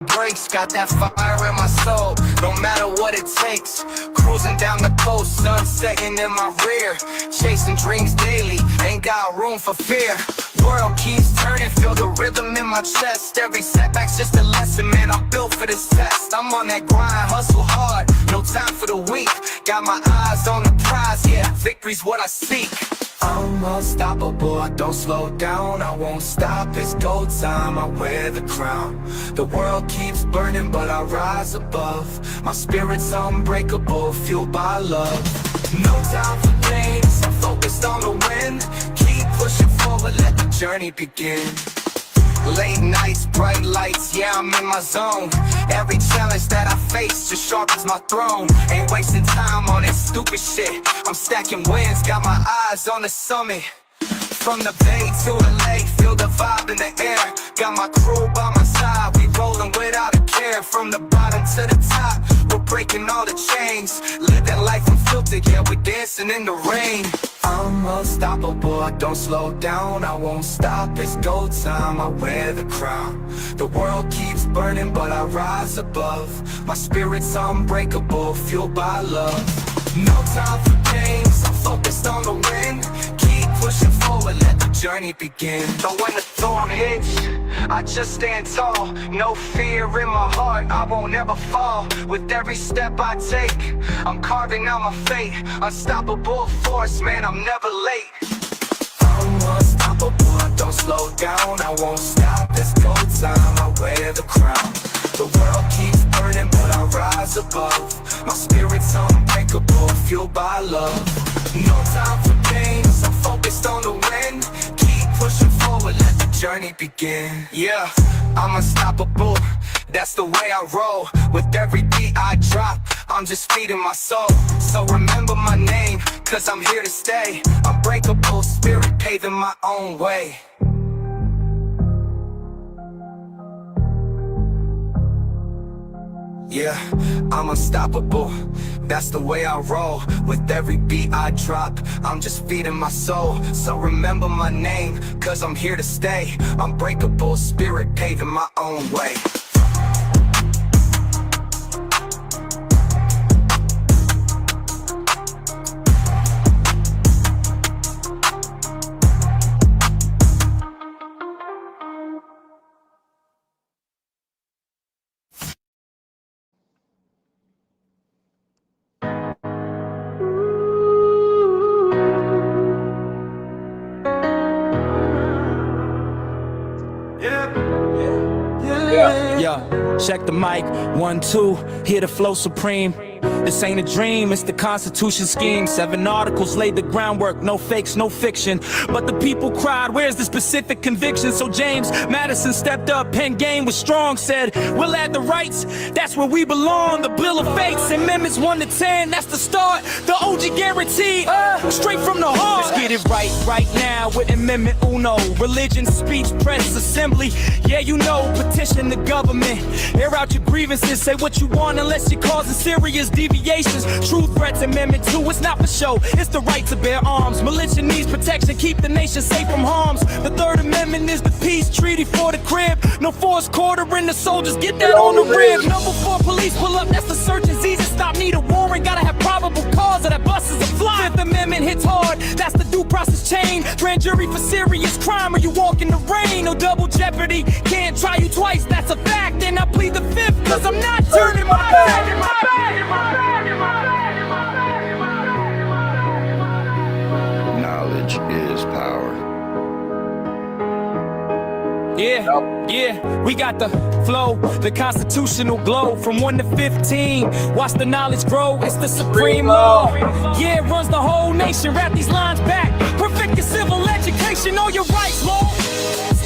breaks, got that fire in my soul, no matter what it takes. Cruising down the coast, sun setting in my rear, chasing dreams daily, ain't got room for fear. World keeps turning, feel the rhythm in my chest. Every setback's just a lesson, man, I'm built for this test. I'm on that grind, hustle hard, no time for the weak. Got my eyes on the prize, yeah, victory's what I seek. I'm unstoppable, I don't slow down, I won't stop, it's go time, I wear the crown. The world keeps burning, but I rise above. My spirit's unbreakable, fueled by love. No time for games, I'm focused on the win. Keep pushing forward, let the journey begin. Late nights, bright lights, yeah, I'm in my zone. Every challenge that I face just sharpens my throne. Ain't wasting time on this stupid shit, I'm stacking wins, got my eyes on the summit. From the bay to the lake, feel the vibe in the air. Got my crew by my side, we rolling without a care. From the bottom to the top, we're breaking all the chains. Living life unfiltered, yeah, we're dancing in the rain. I'm unstoppable, I don't slow down, I won't stop, it's go time, I wear the crown. The world keeps burning, but I rise above. My spirit's unbreakable, fueled by love. No time for games, I'm focused on the win. Keep pushing forward, let the journey begin. Though when the storm hits, I just stand tall. No fear in my heart, I won't ever fall. With every step I take, I'm carving out my fate. Unstoppable force, man, I'm never late. I'm unstoppable, I don't slow down, I won't stop, it's go time, I wear the crown. The world keeps burning, but I rise above. My spirit's unbreakable, fueled by love. No time for games, I'm focused on the win. Keep pushing forward, let the journey begin. Yeah, I'm unstoppable, that's the way I roll. With every beat I drop, I'm just feeding my soul. So remember my name, cause I'm here to stay. Unbreakable spirit, paving my own way. Yeah, I'm unstoppable, that's the way I roll. With every beat I drop, I'm just feeding my soul. So remember my name, cause I'm here to stay. Unbreakable spirit, paving my own way. Yeah, check the mic, 1, 2, hear the flow supreme. This ain't a dream, it's the Constitution scheme. 7 articles laid the groundwork, no fakes, no fiction. But the people cried, where's the specific conviction? So James Madison stepped up, pen game was strong, said, we'll add the rights, that's where we belong. The Bill of Fates, amendments 1 to 10, that's the start. The OG guarantee, straight from the heart. Let's get it right now with Amendment Uno. Religion, speech, press, assembly, yeah you know. Petition the government, air out your grievances. Say what you want unless you're causing serious deviations. True threats, Amendment 2, it's not for show, it's the right to bear arms. Militia needs protection, keep the nation safe from harms. The 3rd Amendment is the peace treaty for the crib. No force quartering, the soldiers get that on the rib. Number 4, police pull up, that's the search is easy. Stop, need a warrant, gotta have probable cause or that bus is a fly. 5th Amendment hits hard, that's the due process chain. Grand jury for serious crime or you walk in the rain. No double jeopardy, can't try you twice, that's a fact. And I plead the 5th, cause I'm not turning my back. Knowledge is power. Yeah, we got the flow, the constitutional glow. From 1 to 15, watch the knowledge grow. It's the supreme law. Yeah, it runs the whole nation. Wrap these lines back. Perfect your civil education, know your rights, Lord.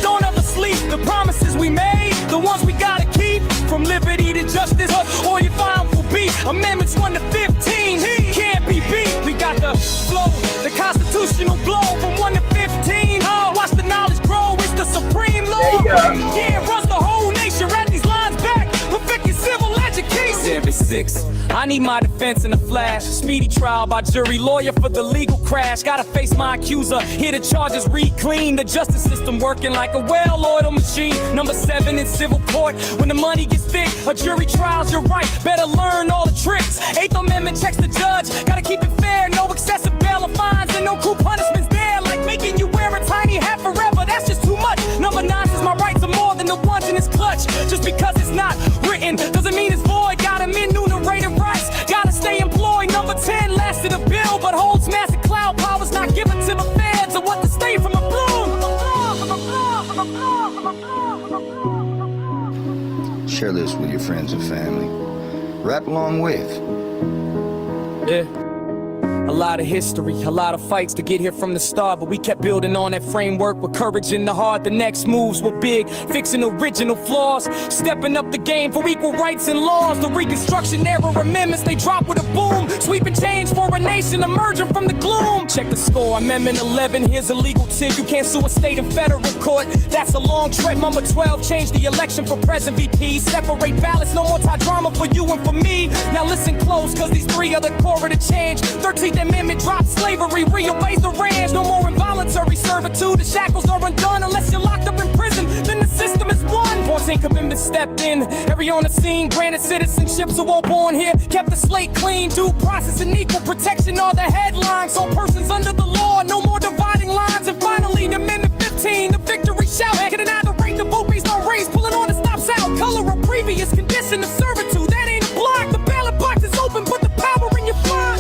Don't ever sleep. The promises we made, the ones we gotta keep. From liberty to justice, or your final will be. Amendments 1 to 15, can't be beat. We got the flow, the constitutional glow. From 1 to 15, watch the knowledge grow. It's the supreme law. Yeah, it runs the whole nation. Wrap these lines back. Perfect your civil education. 36. I need my defense in a flash. Speedy trial by jury, lawyer for the legal crash. Gotta face my accuser, hear the charges read clean. The justice system working like a well-oiled machine. Number 7 in civil court, when the money gets thick, a jury trial's your right, better learn all the tricks. 8th Amendment checks the judge, gotta keep it fair. No excessive bail or fines and no cruel punishments there. Like making you wear a tiny hat forever, that's just too much. Number 9 says my rights are more than the ones in his clutch. Just because it's not written doesn't mean it's void. Got him enumerated rights, gotta stay employed. Number 10 lasted a bill but holds massive cloud powers not given to the feds. Or what to stay from a bloom. Share this with your friends and family. Rap along with. Yeah. A lot of history, a lot of fights to get here from the start, but we kept building on that framework with courage in the heart. The next moves were big, fixing original flaws, stepping up the game for equal rights and laws. The Reconstruction era amendments, they drop with a boom, sweeping change for a nation emerging from the gloom. Check the score, Amendment 11, here's a legal tip. You can't sue a state and federal court, that's a long trip. Number 12, change the election for president VP. Separate ballots, no more tie drama for you and for me. Now listen close, cause these 3 are the core of the change. 13th Amendment drops slavery, reobeys the ranch. No more involuntary servitude, the shackles are undone. Unless you're locked up in prison, then the system is one. 14th Amendment stepped in, every on the scene, granted citizenship so all born here. Kept the slate clean, due process and equal protection are the headlines. All persons under the law, no more dividing lines. And finally, Amendment 15, the victory shout. Can it either rate the vote based on race, pulling on the stop sound. Color or previous condition of servitude, that ain't a block. The ballot box is open, put the power in your blood.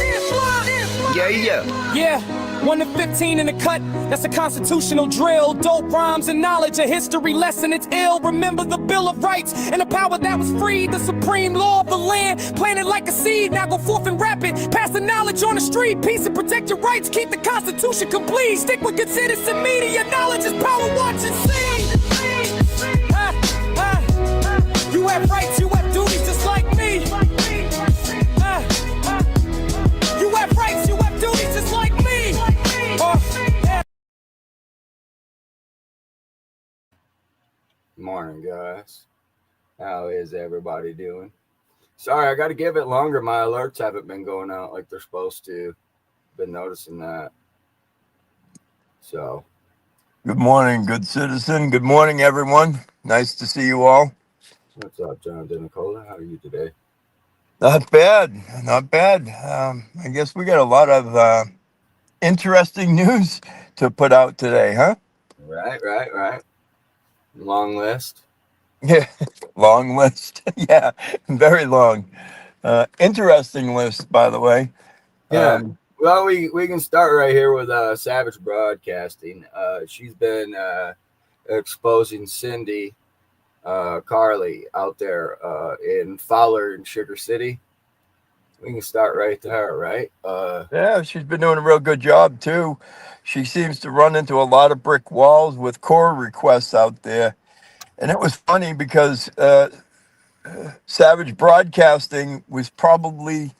Yeah, 1 to 15 in the cut, that's a constitutional drill. Dope rhymes and knowledge, a history lesson, it's ill. Remember the Bill of Rights and the power that was freed. The supreme law of the land, planted like a seed. Now go forth and rap it, pass the knowledge on the street. Peace and protect your rights, keep the Constitution complete. Stick with good citizen media, knowledge is power, watch and see. You have rights, you have duties just like me. You have rights, you have duties just like me. Morning, guys. How is everybody doing? Sorry, I got to give it longer. My alerts haven't been going out like they're supposed to. Been noticing that. So. Good morning, good citizen. Good morning, everyone. Nice to see you all. What's up, Jonathan Nicola? How are you today? Not bad, not bad. I guess we got a lot of interesting news to put out today, huh? Right. Long list. Yeah, long list. Yeah, very long. Interesting list, by the way. Yeah. Well, we can start right here with Savage Broadcasting. She's been exposing Cindy Carly out there in Fowler and Sugar City. We can start right there, right? Yeah, she's been doing a real good job too. She seems to run into a lot of brick walls with core requests out there. And it was funny because Savage Broadcasting was probably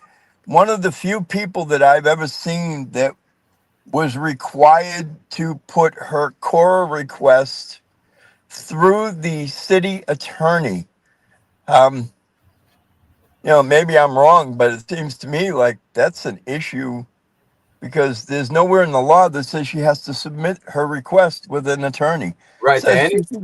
one of the few people that I've ever seen that was required to put her core request through the city attorney. Maybe I'm wrong, but it seems to me like that's an issue because there's nowhere in the law that says she has to submit her request with an attorney. Right, to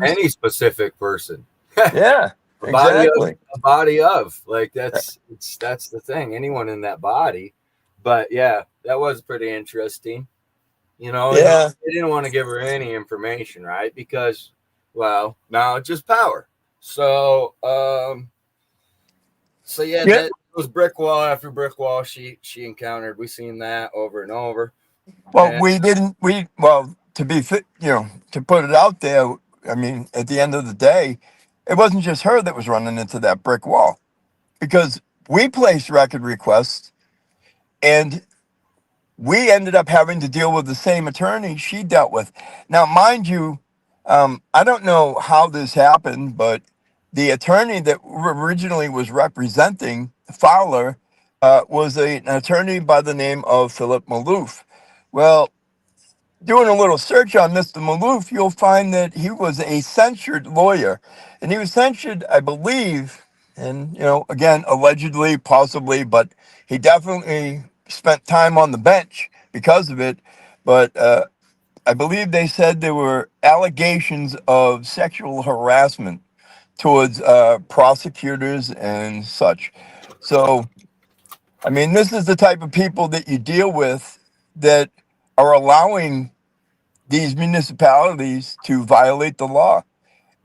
any specific person. Yeah, exactly. A body of like that's the thing. Anyone in that body, but yeah, that was pretty interesting. Yeah, they didn't want to give her any information, right? Because knowledge is power. So yeah. That was brick wall after brick wall she encountered. We've seen that over and over. Well, to be fit, to put it out there, I mean, at the end of the day, it wasn't just her that was running into that brick wall, because we placed record requests and we ended up having to deal with the same attorney she dealt with. Now, mind you, I don't know how this happened, but the attorney that originally was representing Fowler was an attorney by the name of Philip Maloof. Well, doing a little search on Mr. Maloof, you'll find that he was a censured lawyer. And he was censured, I believe, And, again, allegedly, possibly, but he definitely spent time on the bench because of it. But I believe they said there were allegations of sexual harassment towards prosecutors and such. So, I mean, this is the type of people that you deal with that are allowing these municipalities to violate the law.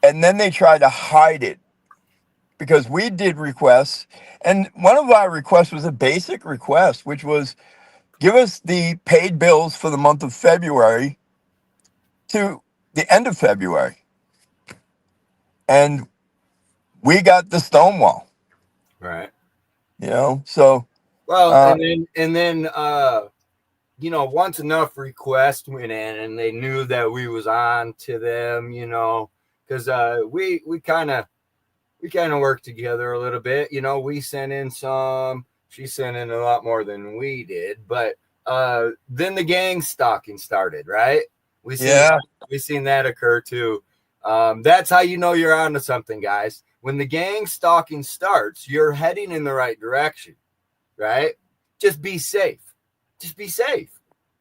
And then they try to hide it because we did requests. And one of our requests was a basic request, which was give us the paid bills for the month of February to the end of February. And we got the Stonewall, Right. So, Well, uh, and then once enough requests went in and they knew that we was on to them, because we kind of worked together a little bit. We sent in some, she sent in a lot more than we did, but then the gang stalking started, right? We seen yeah, we seen that occur too. That's how you know you're onto something, guys. When the gang stalking starts, you're heading in the right direction, right? Just be safe. Just be safe.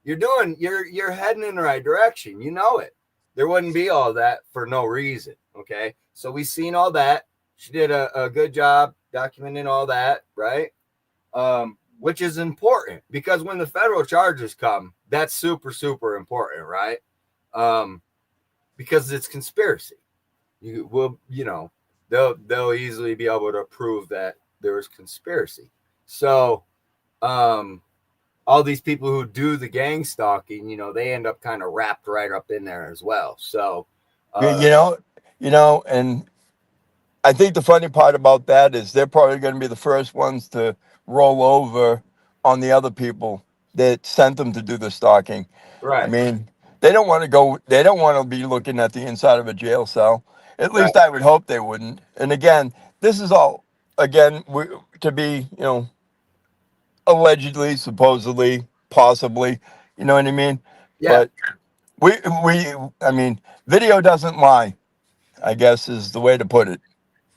You're heading in the right direction. You know it. There wouldn't be all that for no reason. Okay. So we seen all that. She did a good job documenting all that, right? Which is important because when the federal charges come, that's super, super important, right? Because it's conspiracy. They'll easily be able to prove that there was conspiracy. So, all these people who do the gang stalking, they end up kind of wrapped right up in there as well. So, you, you know, and I think the funny part about that is they're probably going to be the first ones to roll over on the other people that sent them to do the stalking. I right, mean, they don't want to go, they don't want to be looking at the inside of a jail cell. At right, least I would hope they wouldn't. And again, this is all, again, to be, allegedly, supposedly, possibly, you know what I mean? yeah, But we, we, I mean, video doesn't lie, I guess is the way to put it.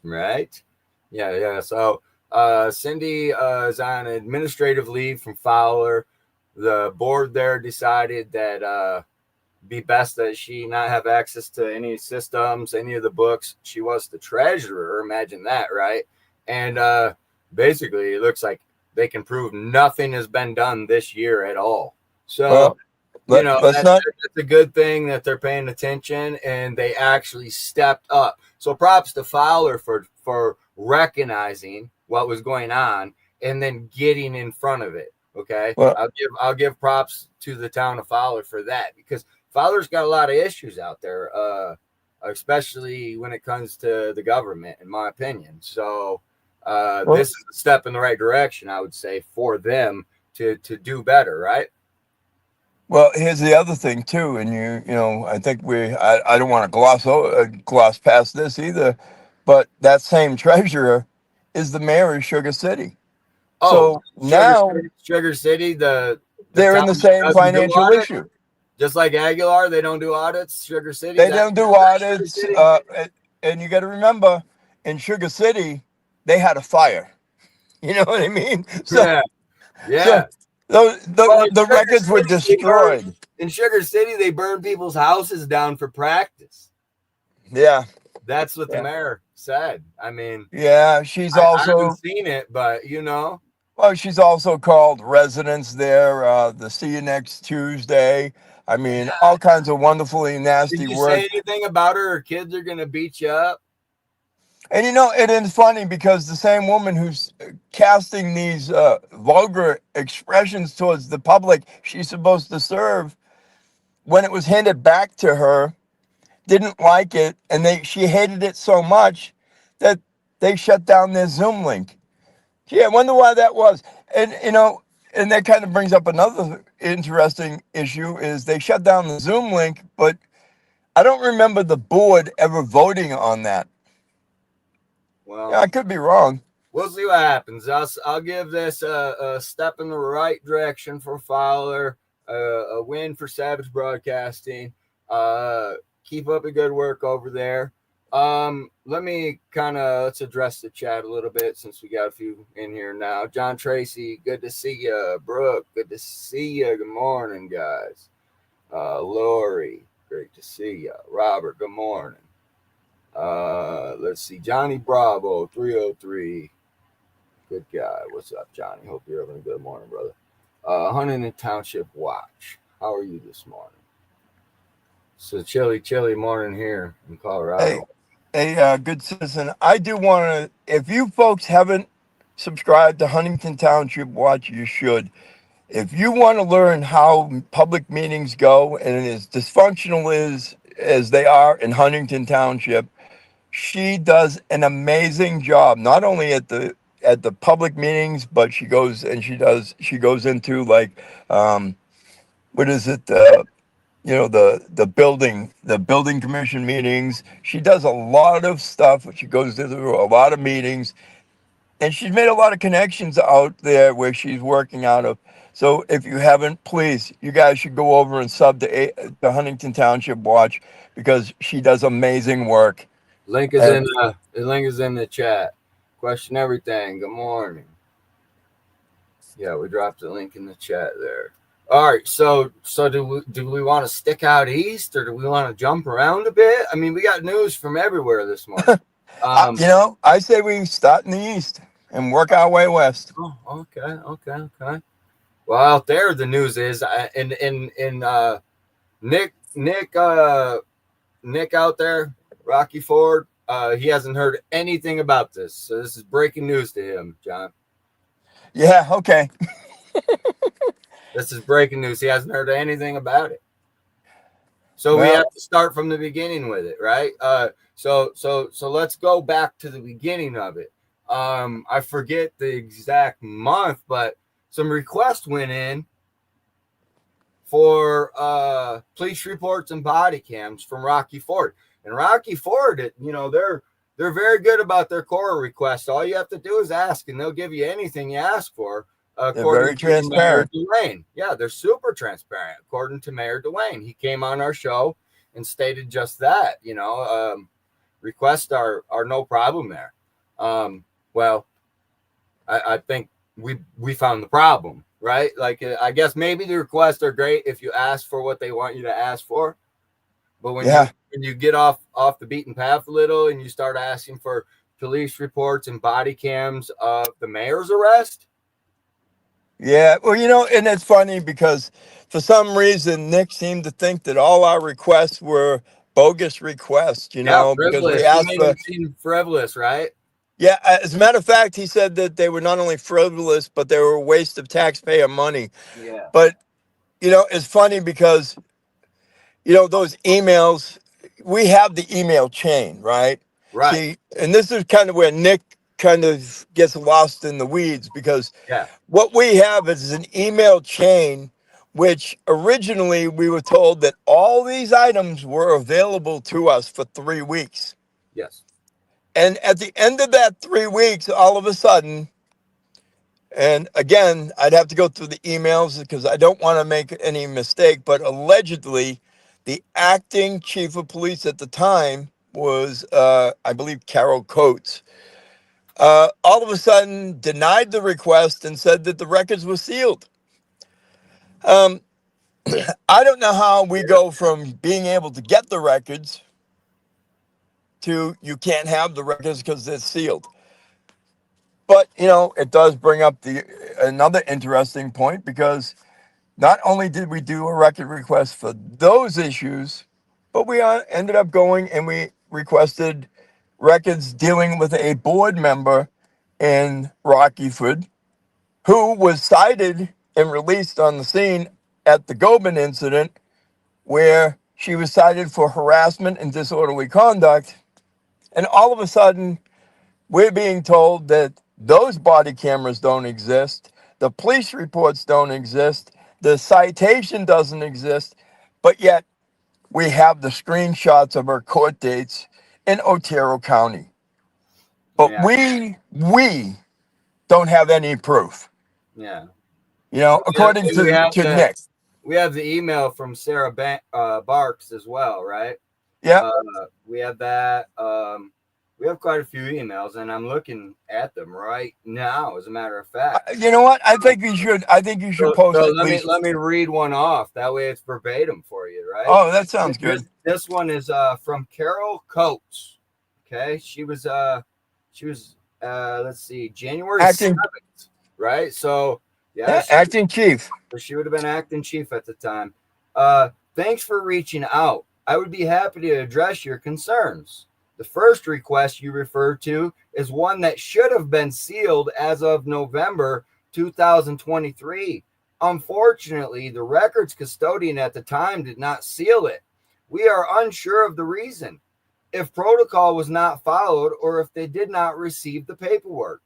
right, yeah. So, Cindy is on administrative leave from Fowler. The board there decided that be best that she not have access to any systems, any of the books. She was the treasurer. Imagine that, right? And basically, it looks like they can prove nothing has been done this year at all. So, Well, let's not. that's a good thing that they're paying attention and they actually stepped up. So, props to Fowler for recognizing what was going on and then getting in front of it. Okay, Well, I'll give props to the town of Fowler for that because Fowler's got a lot of issues out there, especially when it comes to the government, in my opinion. So well, this is a step in the right direction, I would say, for them to do better, right? well. Here's the other thing too, and I think I don't want to gloss past this either, but that same treasurer is the mayor of Sugar City. Oh, So now Sugar City, the they're in town the that same doesn't do financial audits, issue. just like Aguilar, they don't do audits. Sugar City, They that don't do Sugar audits, City, and you got to remember, in Sugar City, they had a fire. You know what I mean? So, yeah, so yeah. those Well, the records were destroyed. In Sugar City, they burn people's houses down for practice. Yeah, That's what the yeah, mayor said. I mean, yeah. She's I haven't also seen it, but Well, she's also called residents there. The see you next Tuesday. I mean, all kinds of wonderfully did nasty you say words. anything about her? Her kids are gonna beat you up. And it is funny because the same woman who's casting these vulgar expressions towards the public she's supposed to serve, when it was handed back to her, didn't like it, and she hated it so much that they shut down their Zoom link. Yeah, I wonder why that was. And and that kind of brings up another interesting issue is they shut down the Zoom link, but I don't remember the board ever voting on that. Yeah, Well, I could be wrong. we'll see what happens. I'll give this a step in the right direction for Fowler, a win for Savage Broadcasting. Keep up the good work over there, Let me let's address the chat a little bit since we got a few in here now. John Tracy, good to see you. Brooke, good to see you. Good morning, guys. Lori, great to see you. Robert, good morning. Let's see. Johnny Bravo, 303. Good guy. What's up, Johnny? Hope you're having a good morning, brother. Huntington Township Watch. How are you this morning? So chilly morning here in Colorado. Hey, good citizen. I do want to, if you folks haven't subscribed to Huntington Township Watch, you should. If you want to learn how public meetings go and as dysfunctional as they are in Huntington Township, she does an amazing job, not only at the public meetings, but she goes into like, what is it? The building commission meetings. She does a lot of stuff. She goes to a lot of meetings, and she's made a lot of connections out there where she's working out of. So if you haven't, please, you guys should go over and sub to the Huntington Township Watch, because she does amazing work. Link is the link is in the chat. Question everything. Good morning. Yeah, we dropped the link in the chat there. All right, so do we want to stick out east, or do we want to jump around a bit? I mean, we got news from everywhere this morning. I say we start in the east and work our way west. Oh, okay. Well, out there, the news is, Nick out there, Rocky Ford, he hasn't heard anything about this. So this is breaking news to him, John. Yeah, okay. This is breaking news. He hasn't heard anything about it. So we have to start from the beginning with it, right? So let's go back to the beginning of it. I forget the exact month, but some requests went in for police reports and body cams from Rocky Ford. And Rocky Ford, they're very good about their core requests. All you have to do is ask, and they'll give you anything you ask for. They're very transparent. Dwayne. Yeah, they're super transparent. According to Mayor Dwayne, he came on our show and stated just that. Requests are no problem there. Well, I think we found the problem, right? Like, I guess maybe the requests are great if you ask for what they want you to ask for, but when you get off the beaten path a little and you start asking for police reports and body cams of the mayor's arrest. Yeah, well, and it's funny because for some reason Nick seemed to think that all our requests were bogus requests, because we asked for frivolous, right? Yeah, as a matter of fact, he said that they were not only frivolous, but they were a waste of taxpayer money. Yeah. But it's funny because those emails, we have the email chain, right? Right. See, and this is kind of where Nick kind of gets lost in the weeds, because what we have is an email chain, which originally we were told that all these items were available to us for 3 weeks. Yes. And at the end of that 3 weeks, all of a sudden, and again, I'd have to go through the emails because I don't want to make any mistake, but allegedly the acting chief of police at the time was, I believe, Carol Coates. All of a sudden denied the request and said that the records were sealed. I don't know how we go from being able to get the records to you can't have the records because they're sealed. But, it does bring up another interesting point, because not only did we do a record request for those issues, but we ended up going and we requested records dealing with a board member in Rockyford who was cited and released on the scene at the Gobin incident, where she was cited for harassment and disorderly conduct. And all of a sudden, we're being told that those body cameras don't exist, the police reports don't exist, the citation doesn't exist, but yet we have the screenshots of her court dates in Otero County. But we don't have any proof. Yeah. According to Nick. We have the email from Sarah Barks as well, right? Yeah. We have that. We have quite a few emails, and I'm looking at them right now. As a matter of fact, You know what? I think you should. I think you should post so at let me least. read one off. That way, it's verbatim for you, right? Oh, that sounds This, good. this one is from Carol Coates. Okay, she was let's see, January Acting, 7th, right? So yeah, yeah, acting chief. she would have been acting chief at the time. Thanks for reaching out. I would be happy to address your concerns. The first request you referred to is one that should have been sealed as of November 2023. Unfortunately, the records custodian at the time did not seal it. We are unsure of the reason, if protocol was not followed or if they did not receive the paperwork.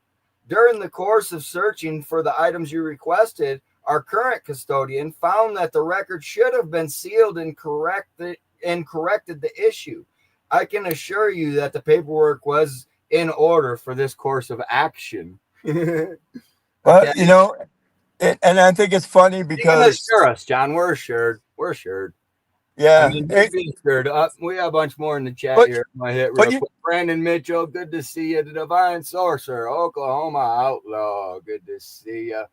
During the course of searching for the items you requested, our current custodian found that the record should have been sealed and corrected the issue. I can assure you that the paperwork was in order for this course of action. Okay. Well, you know, and I think it's funny You can because assure us, John. We're assured. We're assured. I yeah, mean, be assured. We have a bunch more in the chat but here. I hit but real you, quick. Brandon Mitchell, good to see you. The Divine Sorcerer, Oklahoma Outlaw, good to see you.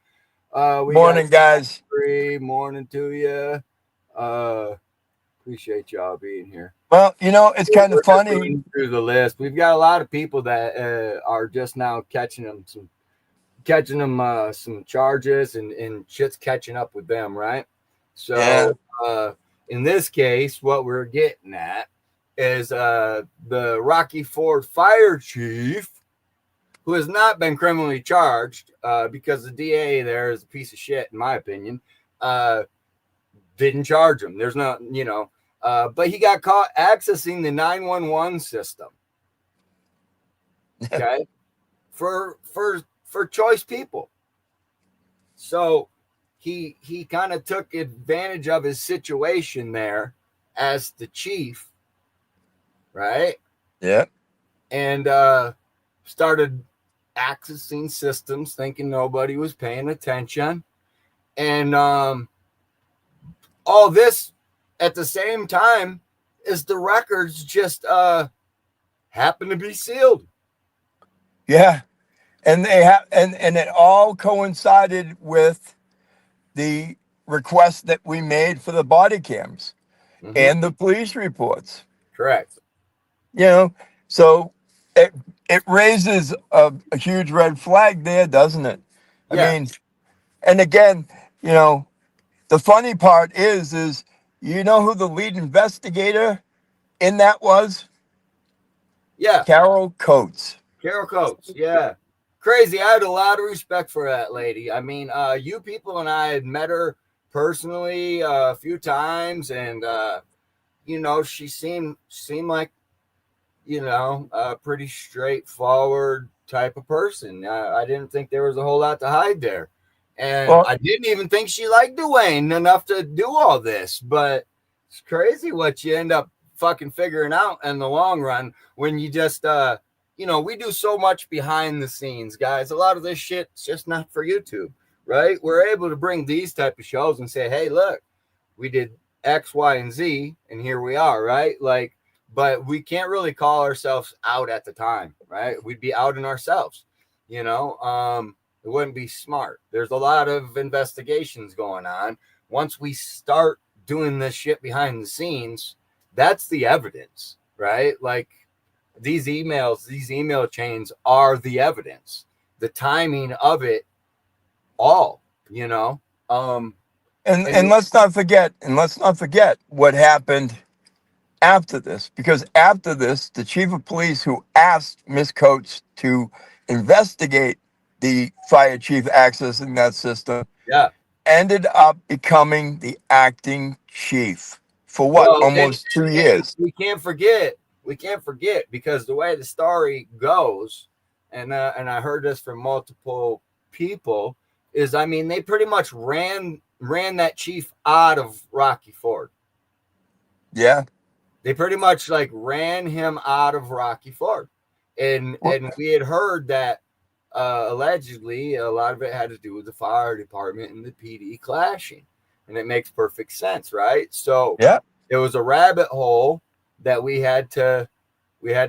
We morning guys. got morning to you. Appreciate y'all being here. Well, you know, it's kind of funny. Going through the list, we've got a lot of people that are just now catching them some charges, and shit's catching up with them, right? So Yeah. In this case, what we're getting at is the Rocky Ford fire chief, who has not been criminally charged because the DA there is a piece of shit, in my opinion. Didn't charge him. There's not, but he got caught accessing the 911 system. Okay, for choice people. So he kind of took advantage of his situation there as the chief, right? Yeah. And started accessing systems thinking nobody was paying attention. And all this at the same time is the records just happen to be sealed. Yeah. And they have and it all coincided with the request that we made for the body cams and the police reports. Correct. You know, so it raises a huge red flag there, doesn't it? Yeah. I mean, and again, you know, the funny part is you know who the lead investigator in that was? Yeah. Carol Coates. Carol Coates. Yeah. Crazy. I had a lot of respect for that lady. I mean, you people and I had met her personally a few times, and she seemed like a pretty straightforward type of person. I didn't think there was a whole lot to hide there, and I didn't even think she liked Dwayne enough to do all this. But it's crazy what you end up fucking figuring out in the long run when you just we do so much behind the scenes, guys. A lot of this shit's just not for YouTube, right? We're able to bring these type of shows and say, hey, look, we did X, Y, and Z, and here we are, right? Like, but we can't really call ourselves out at the time, right? We'd be outing ourselves, it wouldn't be smart. There's a lot of investigations going on. Once we start doing this shit behind the scenes, that's the evidence, right? Like, these email chains are the evidence, the timing of it all, and let's not forget what happened after this, because after this, the chief of police who asked Miss Coates to investigate the fire chief accessing that system ended up becoming the acting chief for almost 2 years. We can't forget, because the way the story goes, and I heard this from multiple people, is they pretty much ran that chief out of Rocky Ford. Yeah. They pretty much ran him out of Rocky Ford. And we had heard that allegedly a lot of it had to do with the fire department and the PD clashing. And it makes perfect sense, right? So it was a rabbit hole that we had to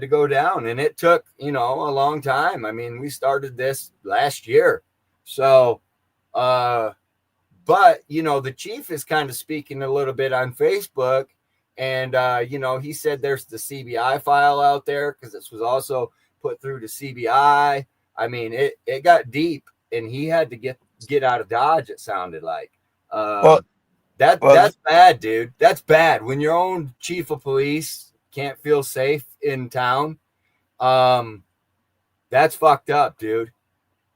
go down, and it took, you know, a long time. I mean, we started this last year. So but you know, the chief is kind of speaking a little bit on Facebook, and you know, he said there's the CBI file out there because this was also put through to CBI. I mean, it got deep, and he had to get out of Dodge, it sounded like. Well, That's bad, dude. That's bad when your own chief of police can't feel safe in town. That's fucked up, dude.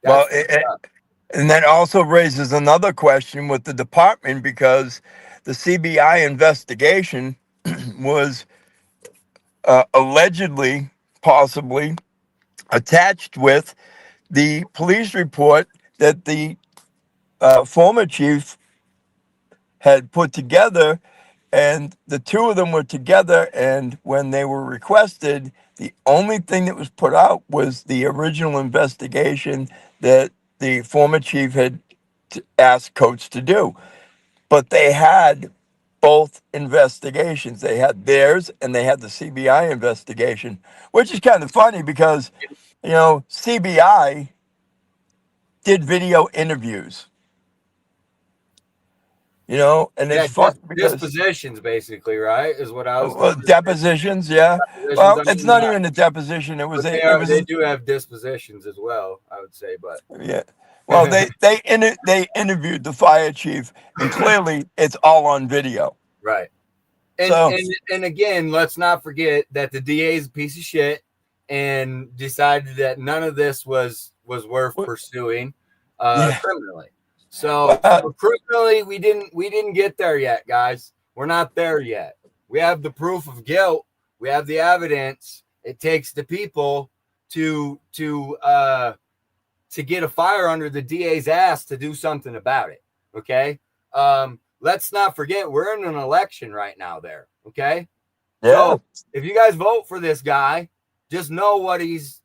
well, That's fucked up. and that also raises another question with the department, because the CBI investigation was allegedly, possibly attached with the police report that the former chief had put together, and the two of them were together. And when they were requested, the only thing that was put out was the original investigation that the former chief had asked Coates to do. But they had both investigations. They had theirs and they had the CBI investigation, which is kind of funny because, you know, CBI did video interviews, you know, and Yeah, it's fun because dispositions basically, right? Is what I was well, thinking. depositions, yeah. Dispositions. Well, I it's mean, not even a deposition. It was but a, it was, they do have dispositions as well, I would say, but yeah. Well, they interviewed the fire chief, and clearly it's all on video. right. And, So and again, let's not forget that the DA is a piece of shit and decided that none of this was worth pursuing yeah. criminally. So criminally, we didn't get there yet, guys. We're not there yet. We have the proof of guilt. We have the evidence. It takes the people to get a fire under the DA's ass to do something about it. Okay. Let's not forget we're in an election right now there. Okay. Yeah. So if you guys vote for this guy, just know what he's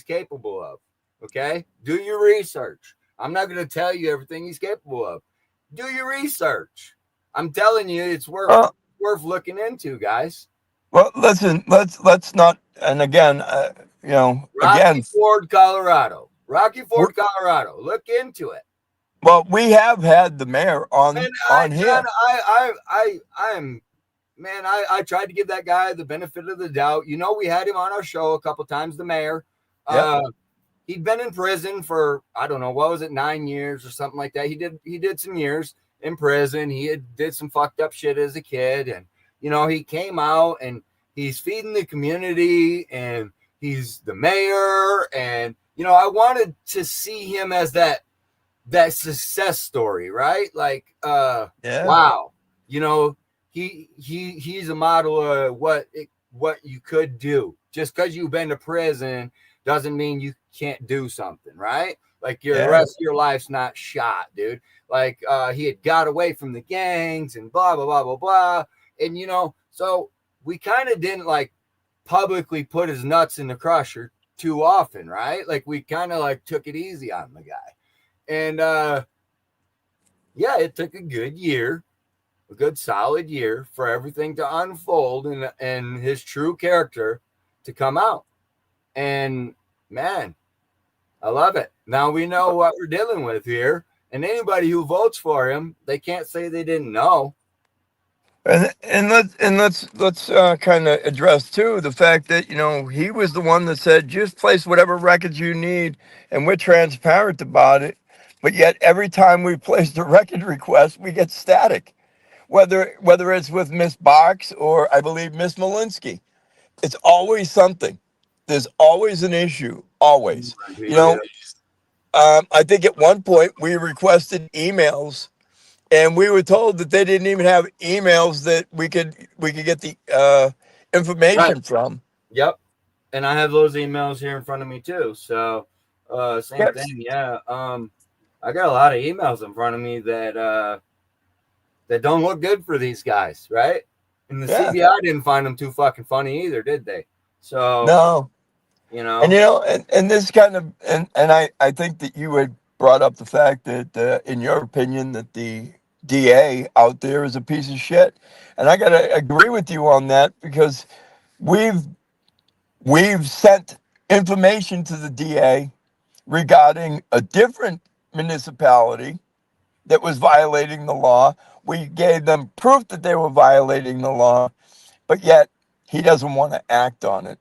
capable of. Okay. Do your research. I'm not going to tell you everything he's capable of. Do your research. I'm telling you, it's worth looking into, guys. Well, listen, let's not. And again, you know, Rocky Ford, Colorado. Look into it. Well, we have had the mayor on here. John, I tried to give that guy the benefit of the doubt. You know, we had him on our show a couple times, the mayor. Yep. He'd been in prison for, I don't know, what was it, 9 years or something like that. He did some years in prison. He did some fucked up shit as a kid. And, you know, he came out and he's feeding the community and he's the mayor. And, you know, I wanted to see him as that success story, right? Like, wow, you know, he's a model of what you could do. Just because you've been to prison doesn't mean you can't do something, right? Like the rest of your life's not shot, dude. Like he had got away from the gangs and blah blah blah blah blah. And you know, so we kind of didn't like publicly put his nuts in the crusher too often, right? Like we kind of like took it easy on the guy. And it took a good solid year for everything to unfold and his true character to come out. And man, I love it. Now we know what we're dealing with here. And anybody who votes for him, they can't say they didn't know. And let's kind of address too the fact that, you know, he was the one that said just place whatever records you need, and we're transparent about it. But yet every time we place the record request, we get static. Whether it's with Miss Box or I believe Miss Malinsky, it's always something. There's always an issue. Always. You know, I think at one point we requested emails, and we were told that they didn't even have emails that we could get the information from. Yep. And I have those emails here in front of me too. So same thing. Yeah. I got a lot of emails in front of me that don't look good for these guys, right? And the CBI didn't find them too fucking funny either, did they? So no, you know, and this kind of and I think that you had brought up the fact that in your opinion that the DA out there is a piece of shit. And I got to agree with you on that because we've we've sent information to the DA regarding a different municipality that was violating the law. We gave them proof that they were violating the law, but yet he doesn't want to act on it.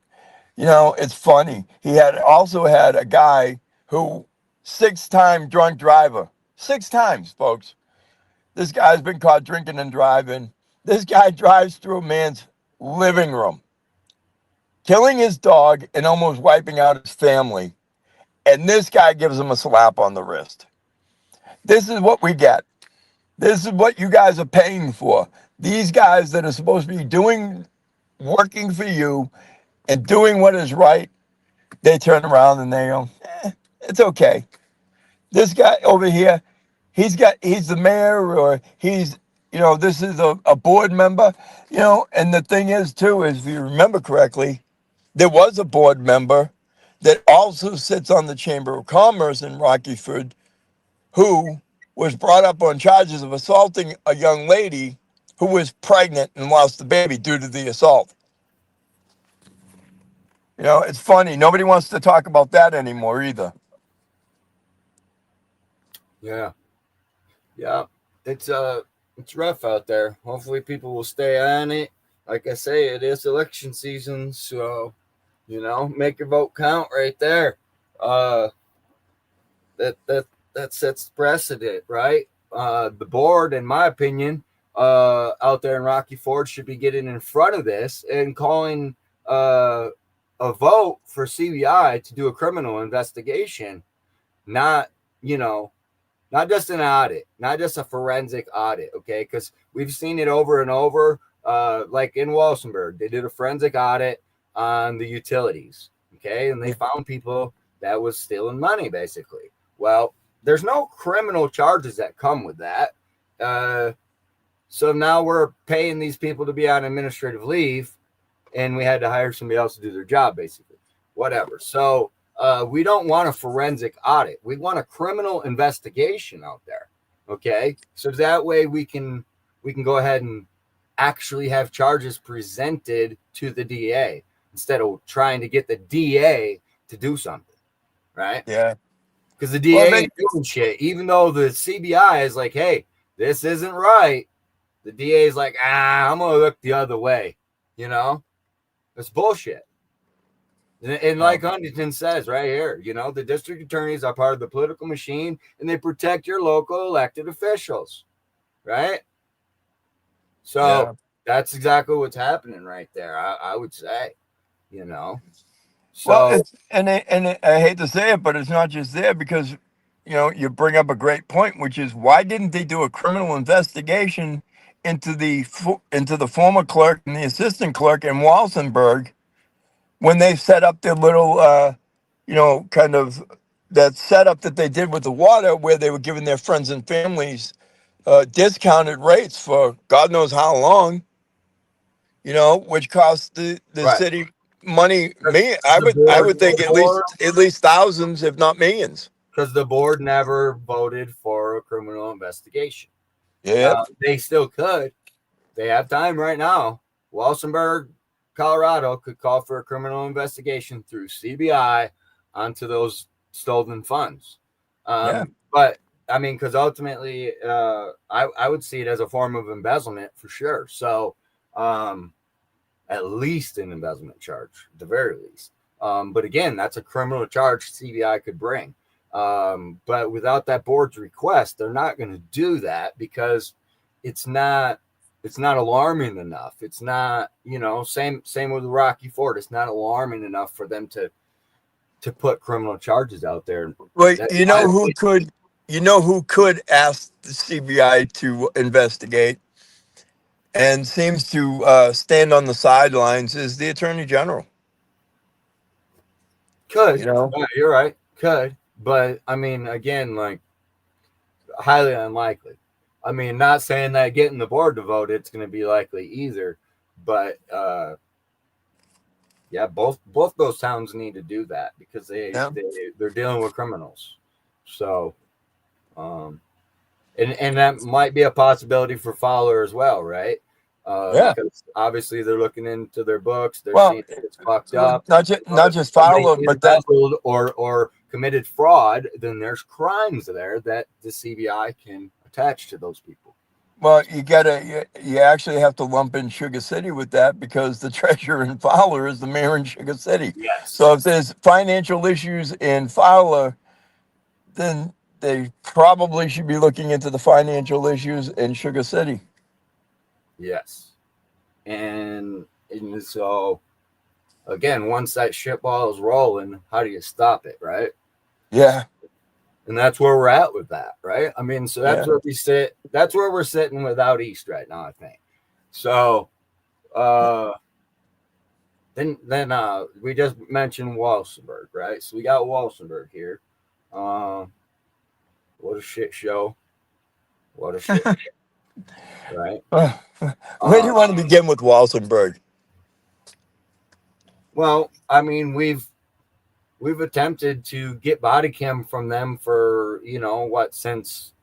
You know, it's funny. He had also had a guy who 6-time drunk driver. 6 times, folks. This guy's been caught drinking and driving. This guy drives through a man's living room, killing his dog and almost wiping out his family. And this guy gives him a slap on the wrist. This is what we get. This is what you guys are paying for. These guys that are supposed to be working for you and doing what is right, they turn around and they go, it's okay. This guy over here, he's the mayor, or this is a board member, and the thing is too, is if you remember correctly, there was a board member that also sits on the Chamber of Commerce in Rockyford who was brought up on charges of assaulting a young lady who was pregnant and lost the baby due to the assault. It's funny. Nobody wants to talk about that anymore either. Yeah. Yeah. It's rough out there. Hopefully people will stay on it. Like I say, it is election season, so make your vote count right there. That sets precedent, right? The board, in my opinion, out there in Rocky Ford should be getting in front of this and calling a vote for CBI to do a criminal investigation, not just an audit, not just a forensic audit, okay? Because we've seen it over and over. Like in Walsenburg, they did a forensic audit on the utilities, okay? And they found people that was stealing money, basically. Well, there's no criminal charges that come with that. So now we're paying these people to be on administrative leave, and we had to hire somebody else to do their job, basically. Whatever. So we don't want a forensic audit. We want a criminal investigation out there, okay? So that way we can go ahead and actually have charges presented to the DA instead of trying to get the DA to do something, right? Yeah. Because the DA ain't doing shit. Even though the CBI is like, hey, this isn't right, the DA is like, I'm going to look the other way. It's bullshit. And like Huntington says right here, the district attorneys are part of the political machine and they protect your local elected officials, right? So that's exactly what's happening right there, I would say, So, well, I hate to say it, but it's not just there because, you bring up a great point, which is why didn't they do a criminal investigation into the former clerk and the assistant clerk in Walsenburg when they set up their little, kind of that setup that they did with the water where they were giving their friends and families discounted rates for God knows how long, which cost the right. city money. I would think at least thousands, if not millions. Because the board never voted for a criminal investigation. Yeah, they still could. They have time right now. Walsenburg, Colorado could call for a criminal investigation through CBI onto those stolen funds. But I mean, because ultimately, I would see it as a form of embezzlement for sure. So, at least an embezzlement charge, at the very least. But again, that's a criminal charge CBI could bring. But without that board's request, they're not going to do that because it's not alarming enough. It's not, same with Rocky Ford. It's not alarming enough for them to put criminal charges out there. Well, who could ask the CBI to investigate and seems to stand on the sidelines is the Attorney General. Could, you're right. Could, but I mean, again, like highly unlikely. I mean, not saying that getting the board to vote, it's going to be likely either, but both those towns need to do that because they're dealing with criminals. So, And that might be a possibility for Fowler as well, right? Yeah. Because obviously they're looking into their books, they're Well, seeing if it's fucked up. not If just somebody Fowler, but then embezzled or committed fraud, then there's crimes there that the CBI can attach to those people. well, you actually have to lump in Sugar City with that because the treasurer in Fowler is the mayor in Sugar City. Yes. So if there's financial issues in Fowler, then they probably should be looking into the financial issues in Sugar City. Yes. And so again, once that shitball is rolling, how do you stop it, right? Yeah, And that's where we're at with that, right? I mean, so that's yeah. where we sit. That's where we're sitting with out east right now, I think. So uh then we just mentioned Walsenburg, right? So we got Walsenburg here. Um what a shit show. What a shit show, right? Where do you want to begin with Walsenburg? Well, I mean, we've attempted to get body cam from them for what, since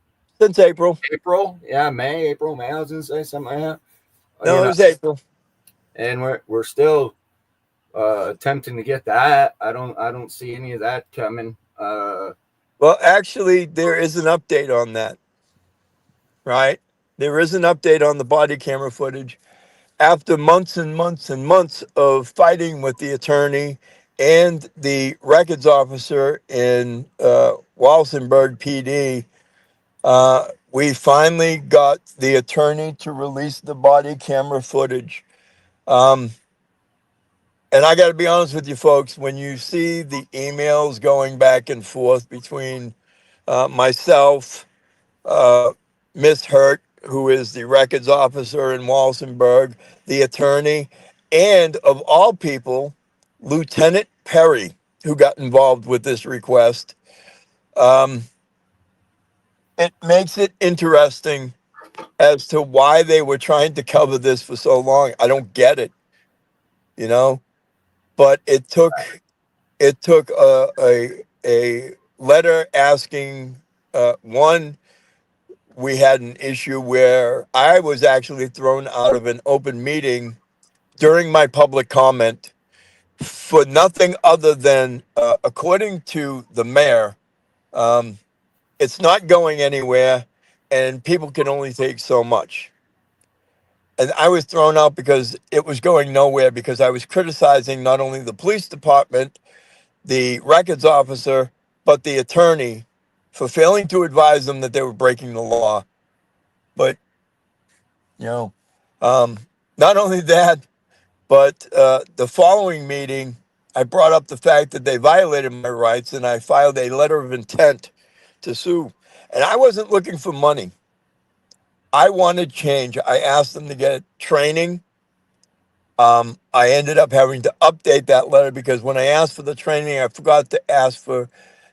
Since April. April, yeah, April, May. I was gonna say something like that. No, it was April. And we're still attempting to get that. I don't see any of that coming. Well, actually, there is an update on that, right? There is an update on the body camera footage. After months and months and months of fighting with the attorney and the records officer in Walsenburg PD, we finally got the attorney to release the body camera footage. And I got to be honest with you, folks, when you see the emails going back and forth between myself, Miss Hurt, who is the records officer in Walsenburg, the attorney, and of all people, Lieutenant Perry, who got involved with this request. It makes it interesting as to why they were trying to cover this for so long. I don't get it, you know, but it took a letter asking one. We had an issue where I was actually thrown out of an open meeting during my public comment for nothing other than, according to the mayor, it's not going anywhere and people can only take so much. And I was thrown out because it was going nowhere because I was criticizing not only the police department, the records officer, but the attorney for failing to advise them that they were breaking the law. But, you know, not only that, but the following meeting, I brought up the fact that they violated my rights and I filed a letter of intent to sue. And I wasn't looking for money. I wanted change. I asked them to get training. I ended up having to update that letter because when I asked for the training, I forgot to ask for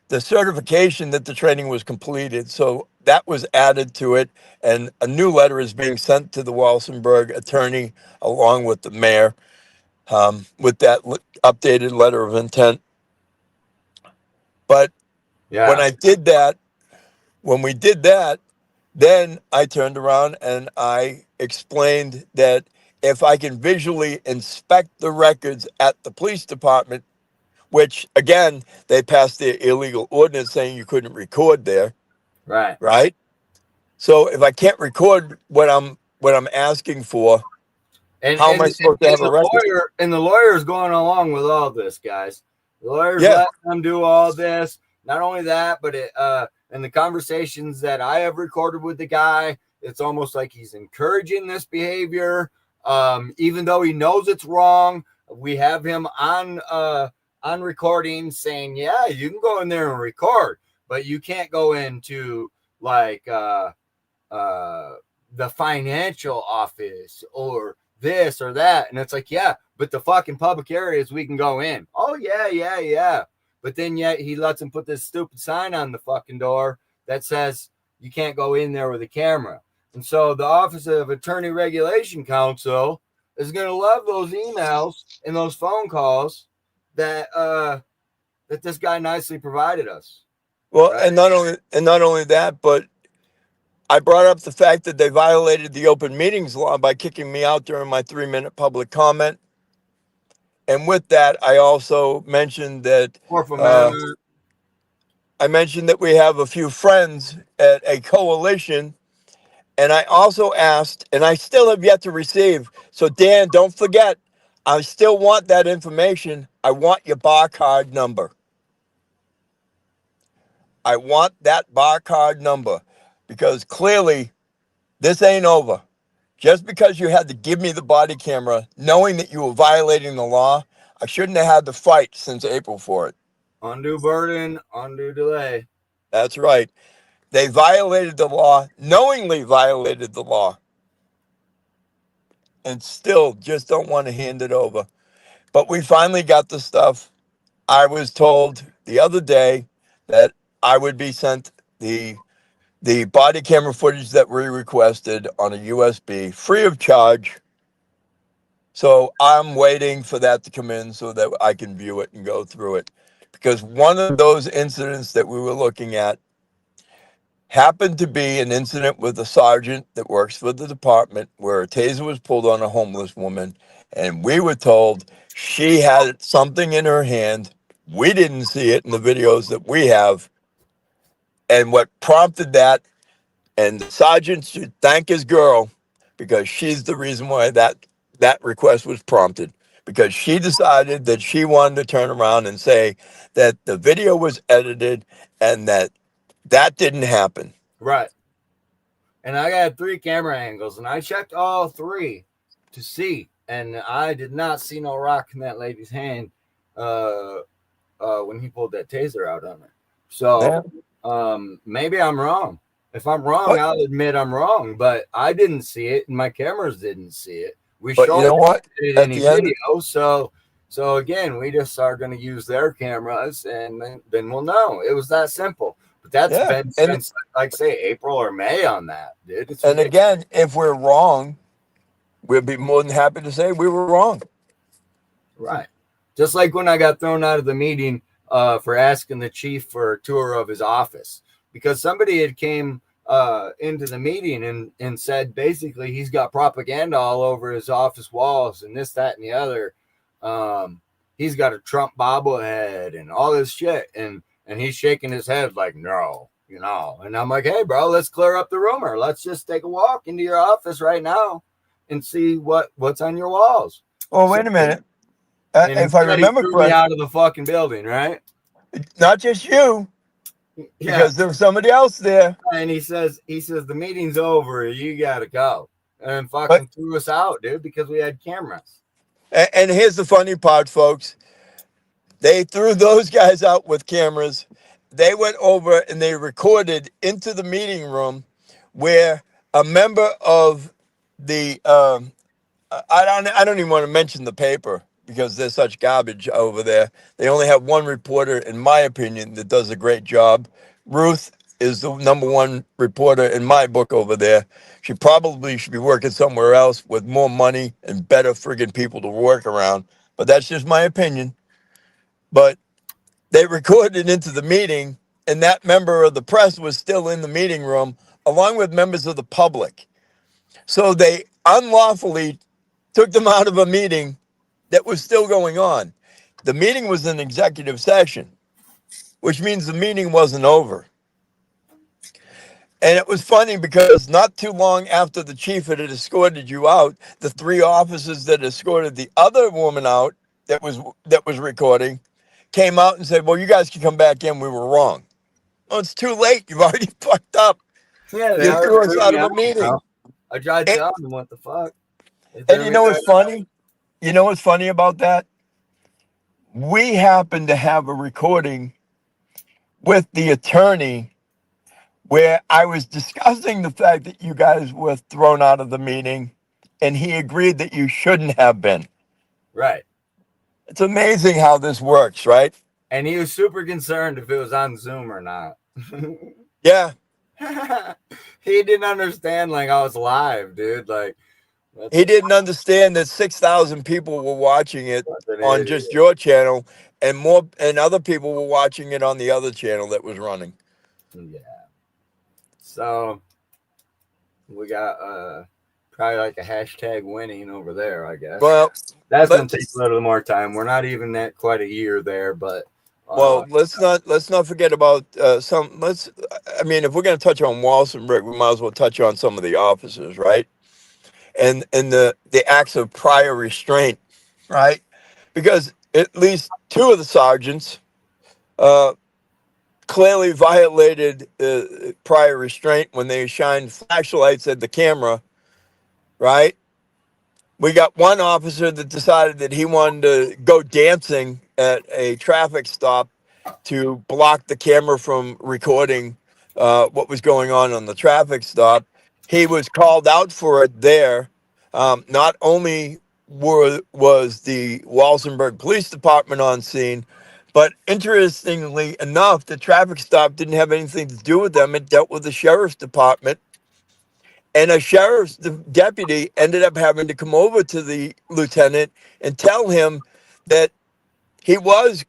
the certification that the training was completed. So that was added to it. And a new letter is being sent to the Walsenburg attorney along with the mayor with that updated letter of intent. But Yeah. when I did that, when we did that, then I turned around and I explained that if I can visually inspect the records at the police department, which again, they passed their illegal ordinance saying you couldn't record there, Right. right? So if I can't record what I'm asking for, And how am I supposed to have a record? the lawyer's going along with all this, guys. The lawyer's Yeah. letting them do all this. Not only that, but in the conversations that I have recorded with the guy, it's almost like he's encouraging this behavior. Even though he knows it's wrong, we have him on recording saying, "Yeah, you can go in there and record, but you can't go into like the financial office or this or that." And it's like, yeah, but the fucking public areas we can go in. Oh yeah. But then yet he lets him put this stupid sign on the fucking door that says you can't go in there with a camera. And so the Office of Attorney Regulation Council is going to love those emails and those phone calls that that this guy nicely provided us. Well, Right. and not only that, but I brought up the fact that they violated the open meetings law by kicking me out during my 3-minute public comment. And with that, I also mentioned that Fourth Amendment. we have a few friends at a coalition. And I also asked, and I still have yet to receive. So, Dan, don't forget, I still want that information. I want your bar card number. I want that bar card number because clearly this ain't over. Just because you had to give me the body camera, knowing that you were violating the law, I shouldn't have had to fight since April for it. Undue burden, undue delay. That's right. They violated the law, knowingly violated the law, and still just don't want to hand it over. But we finally got the stuff. I was told the other day that I would be sent the body camera footage that we requested on a USB free of charge. So I'm waiting for that to come in so that I can view it and go through it. Because one of those incidents that we were looking at happened to be an incident with a sergeant that works for the department where a taser was pulled on a homeless woman. And we were told she had something in her hand. We didn't see it in the videos that we have. And what prompted that, and the sergeant should thank his girl because she's the reason why that request was prompted. Because she decided that she wanted to turn around and say that the video was edited and that didn't happen. Right. And I got 3 camera angles, and I checked all 3 to see, and I did not see no rock in that lady's hand when he pulled that taser out on her. So maybe I'm wrong. If I'm wrong, I'll admit I'm wrong, but I didn't see it, and my cameras didn't see it. We But you know what? it any video, so again, we just are going to use their cameras, and then we'll know. It was that simple. But that's been since, like, say, April or May on that, dude. It's and again, if we're wrong, we'll be more than happy to say we were wrong. Right. Just like when I got thrown out of the meeting for asking the chief for a tour of his office, because somebody had came into the meeting and said basically he's got propaganda all over his office walls and this, that, and the other. He's got a Trump bobblehead and all this shit, and he's shaking his head like, no, you know. And I'm like, hey, bro, let's clear up the rumor. Let's just take a walk into your office right now and see what's on your walls. Well, wait a minute. If I remember correctly, out of the fucking building, right? Not just you. Yeah. Because there was somebody else there. And he says the meeting's over, you gotta go. And fucking threw us out, dude, because we had cameras. And here's the funny part, folks. They threw those guys out with cameras. They went over and they recorded into the meeting room where a member of the I don't even want to mention the paper because there's such garbage over there. They only have one reporter, in my opinion, that does a great job. Ruth is the #1 reporter in my book over there. She probably should be working somewhere else with more money and better friggin' people to work around. But that's just my opinion. But they recorded into the meeting, and that member of the press was still in the meeting room, along with members of the public. So they unlawfully took them out of a meeting that was still going on. The meeting was an executive session, which means the meeting wasn't over. And it was funny because not too long after the chief had escorted you out, the 3 officers that escorted the other woman out that was recording came out and said, well, you guys can come back in. We were wrong. Well, it's too late. You've already fucked up. Yeah, you threw us out of a meeting. Bro. I tried telling them what the fuck. And you know what's funny? You know what's funny about that? We happen to have a recording with the attorney where I was discussing the fact that you guys were thrown out of the meeting, and he agreed that you shouldn't have been. Right. It's amazing how this works, right? And he was super concerned if it was on Zoom or not. Yeah. He didn't understand, like, I was live, dude. Like, he didn't understand that 6,000 people were watching it on just your channel, and other people were watching it on the other channel that was running. Yeah. So We got probably like a hashtag winning over there, I guess. Well, That's gonna take let's a little more time. We're not even at quite a year there, but let's not forget about some. Let's. I mean, if we're going to touch on Walsenburg, we might as well touch on some of the officers, right? And the acts of prior restraint, right? Because at least two of the sergeants uh, clearly violated prior restraint when they shined flashlights at the camera, right? We got one officer that decided that he wanted to go dancing at a traffic stop to block the camera from recording what was going on the traffic stop. He was called out for it there. Not only was the Walsenburg Police Department on scene, but interestingly enough, the traffic stop didn't have anything to do with them. It dealt with the sheriff's department. And a sheriff's deputy ended up having to come over to the lieutenant and tell him that he was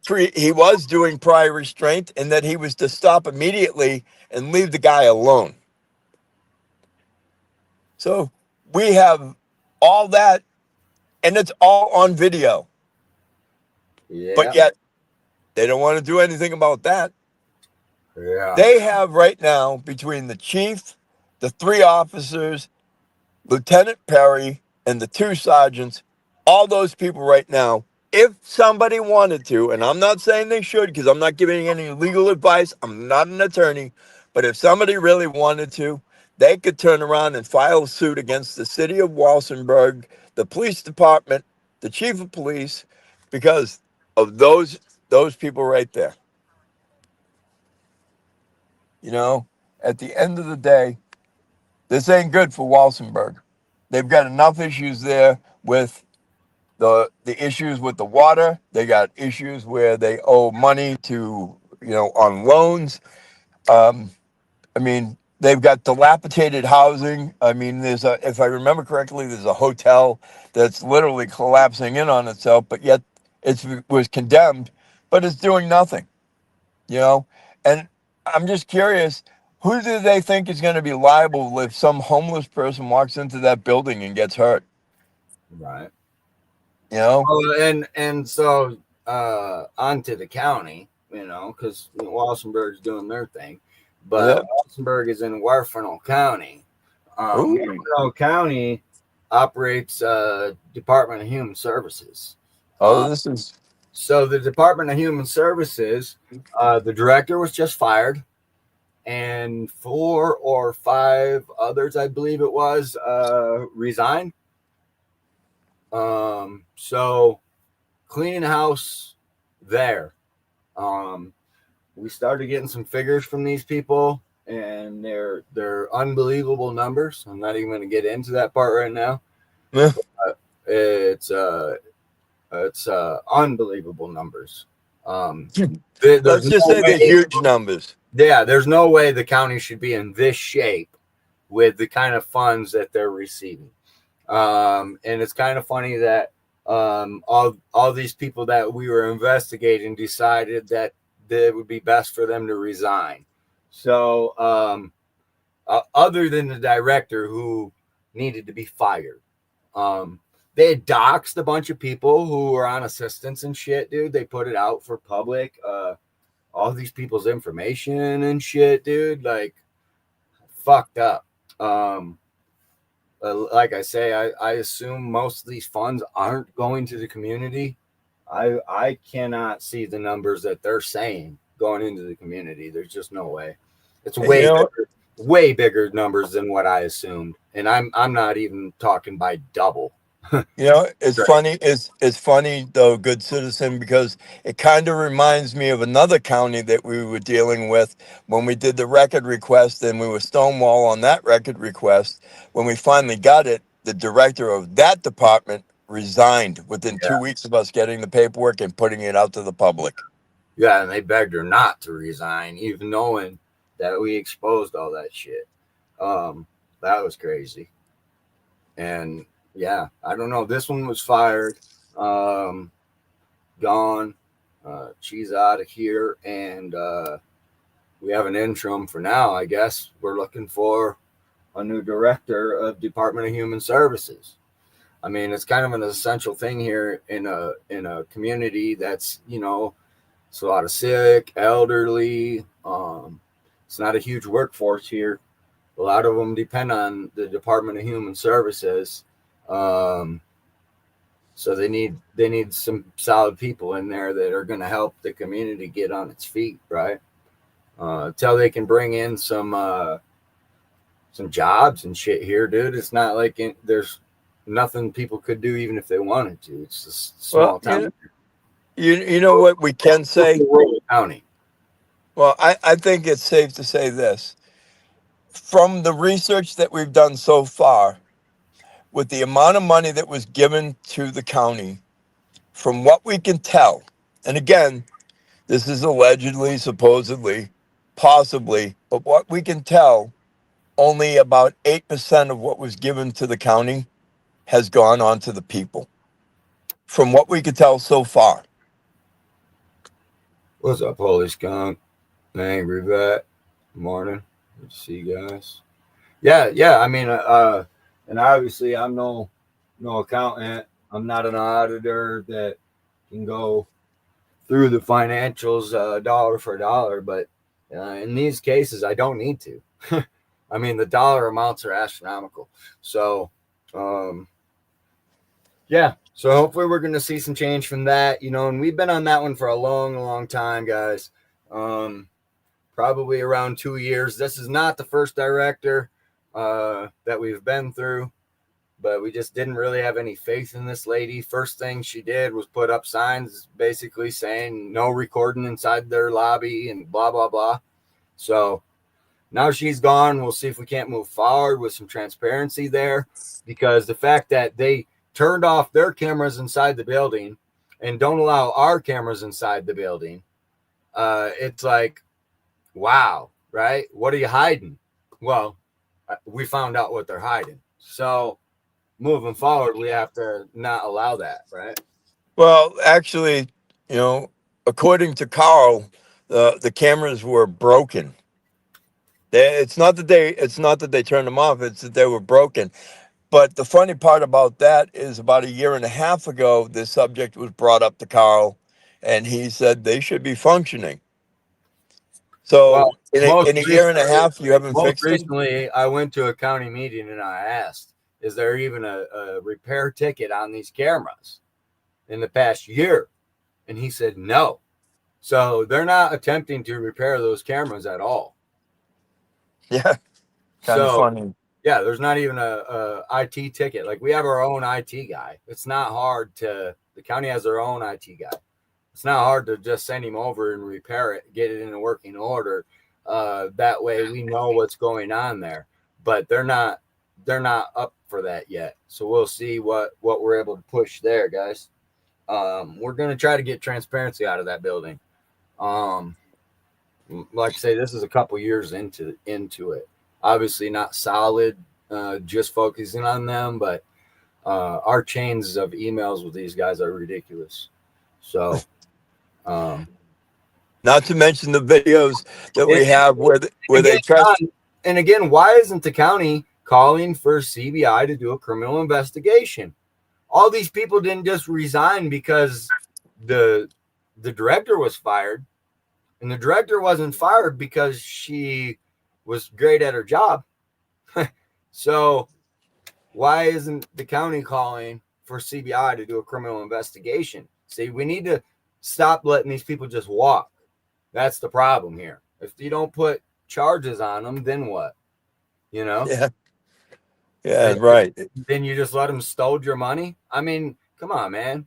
doing prior restraint and that he was to stop immediately and leave the guy alone. So we have all that, and it's all on video. yeah, But yet they don't want to do anything about that. yeah, They have right now, between the chief, the three officers, Lieutenant Perry, and the two sergeants, all those people right now, if somebody wanted to, and I'm not saying they should because I'm not giving any legal advice, I'm not an attorney, but if somebody really wanted to, they could turn around and file a suit against the city of Walsenburg, the police department, the chief of police, because of those people right there. You know, at the end of the day, this ain't good for Walsenburg. They've got enough issues there with the issues with the water. They got issues where they owe money to, on loans. I mean, they've got dilapidated housing. I mean, if I remember correctly, there's a hotel that's literally collapsing in on itself, but yet it was condemned, but it's doing nothing, And I'm just curious, who do they think is going to be liable if some homeless person walks into that building and gets hurt? right. You know? Oh, and so on to the county, because Walsenburg's doing their thing, but Yeah. Walsenburg is in Warfernal County. Ooh. Warfernal County operates Department of Human Services. Oh, this is So the Department of Human Services, the director was just fired, and 4 or 5 others, I believe it was, resigned. So cleaning house there. We started getting some figures from these people, and they're unbelievable numbers. I'm not even going to get into that part right now. yeah. It's unbelievable numbers. Let's just say they're huge numbers. Yeah, there's no way the county should be in this shape with the kind of funds that they're receiving. And it's kind of funny that all these people that we were investigating decided that it would be best for them to resign. So other than the director who needed to be fired, they had doxed a bunch of people who were on assistance and shit, dude. They put it out for public, all these people's information and shit, dude. Like, fucked up. Like I say, I assume most of these funds aren't going to the community. I cannot see the numbers that they're saying going into the community. There's just no way. It's way bigger numbers than what I assumed, and I'm not even talking by double. It's funny. It's funny though, good citizen, because it kind of reminds me of another county that we were dealing with when we did the record request, and we were stonewall on that record request. When we finally got it, the director of that department resigned within 2 weeks of us getting the paperwork and putting it out to the public. Yeah, and they begged her not to resign, even knowing that we exposed all that shit. That was crazy. And yeah, I don't know. This one was fired, gone. She's out of here, and we have an interim for now. I guess we're looking for a new director of Department of Human Services. I mean, it's kind of an essential thing here in a community that's, you know, it's a lot of sick, elderly. It's not a huge workforce here. A lot of them depend on the Department of Human Services. Um, so they need some solid people in there that are going to help the community get on its feet, right? Until they can bring in some jobs and shit here, dude. It's not like there's nothing people could do even if they wanted to. It's just small town. You know what we can say? Rural county. Well, I think it's safe to say this. From the research that we've done so far, with the amount of money that was given to the county, from what we can tell, and again, this is allegedly, supposedly, possibly, but what we can tell, only about 8% of what was given to the county has gone on to the people. From what we could tell so far. What's up, holy skunk? Angry vet. Morning. Good to see you guys. Yeah. I mean, and obviously I'm no accountant. I'm not an auditor that can go through the financials dollar for dollar, but in these cases, I don't need to. I mean, the dollar amounts are astronomical. So, yeah. So hopefully we're going to see some change from that, you know, and we've been on that one for a long time, guys. Probably around 2 years. This is not the first director that we've been through, but we just didn't really have any faith in this lady. First thing she did was put up signs basically saying no recording inside their lobby and blah, blah, blah. So now she's gone. We'll see if we can't move forward with some transparency there, because the fact that they turned off their cameras inside the building and don't allow our cameras inside the building, it's like, wow, right? What are you hiding? Well, we found out what they're hiding. So moving forward, we have to not allow that, right? Well, actually, you know, according to Carl, the cameras were broken. It's not that they turned them off; it's that they were broken. But the funny part about that is, about a year and a half ago, this subject was brought up to Carl, and he said they should be functioning. So Well, in a year and a half, you haven't most fixed them? recently, I went to a county meeting and I asked, is there even a repair ticket on these cameras in the past year? And he said no. So they're not attempting to repair those cameras at all. Yeah, kind of So funny. yeah, there's not even a IT ticket. Like, we have our own IT guy. It's not hard the county has their own IT guy. It's not hard to just send him over and repair it, get it in a working order. That way we know what's going on there. But they're not up for that yet. So we'll see what we're able to push there, guys. We're gonna try to get transparency out of that building. Like I say, this is a couple years into it. Obviously not solid, just focusing on them, but our chains of emails with these guys are ridiculous. So not to mention the videos that we have where they try. And again, why isn't the county calling for CBI to do a criminal investigation? All these people didn't just resign because the director was fired, and the director wasn't fired because she was great at her job. So why isn't the county calling for CBI to do a criminal investigation? See, we need to stop letting these people just walk. That's the problem here. If you don't put charges on them, then what? You know? Yeah, right. Then you just let them stole your money? I mean, come on, man.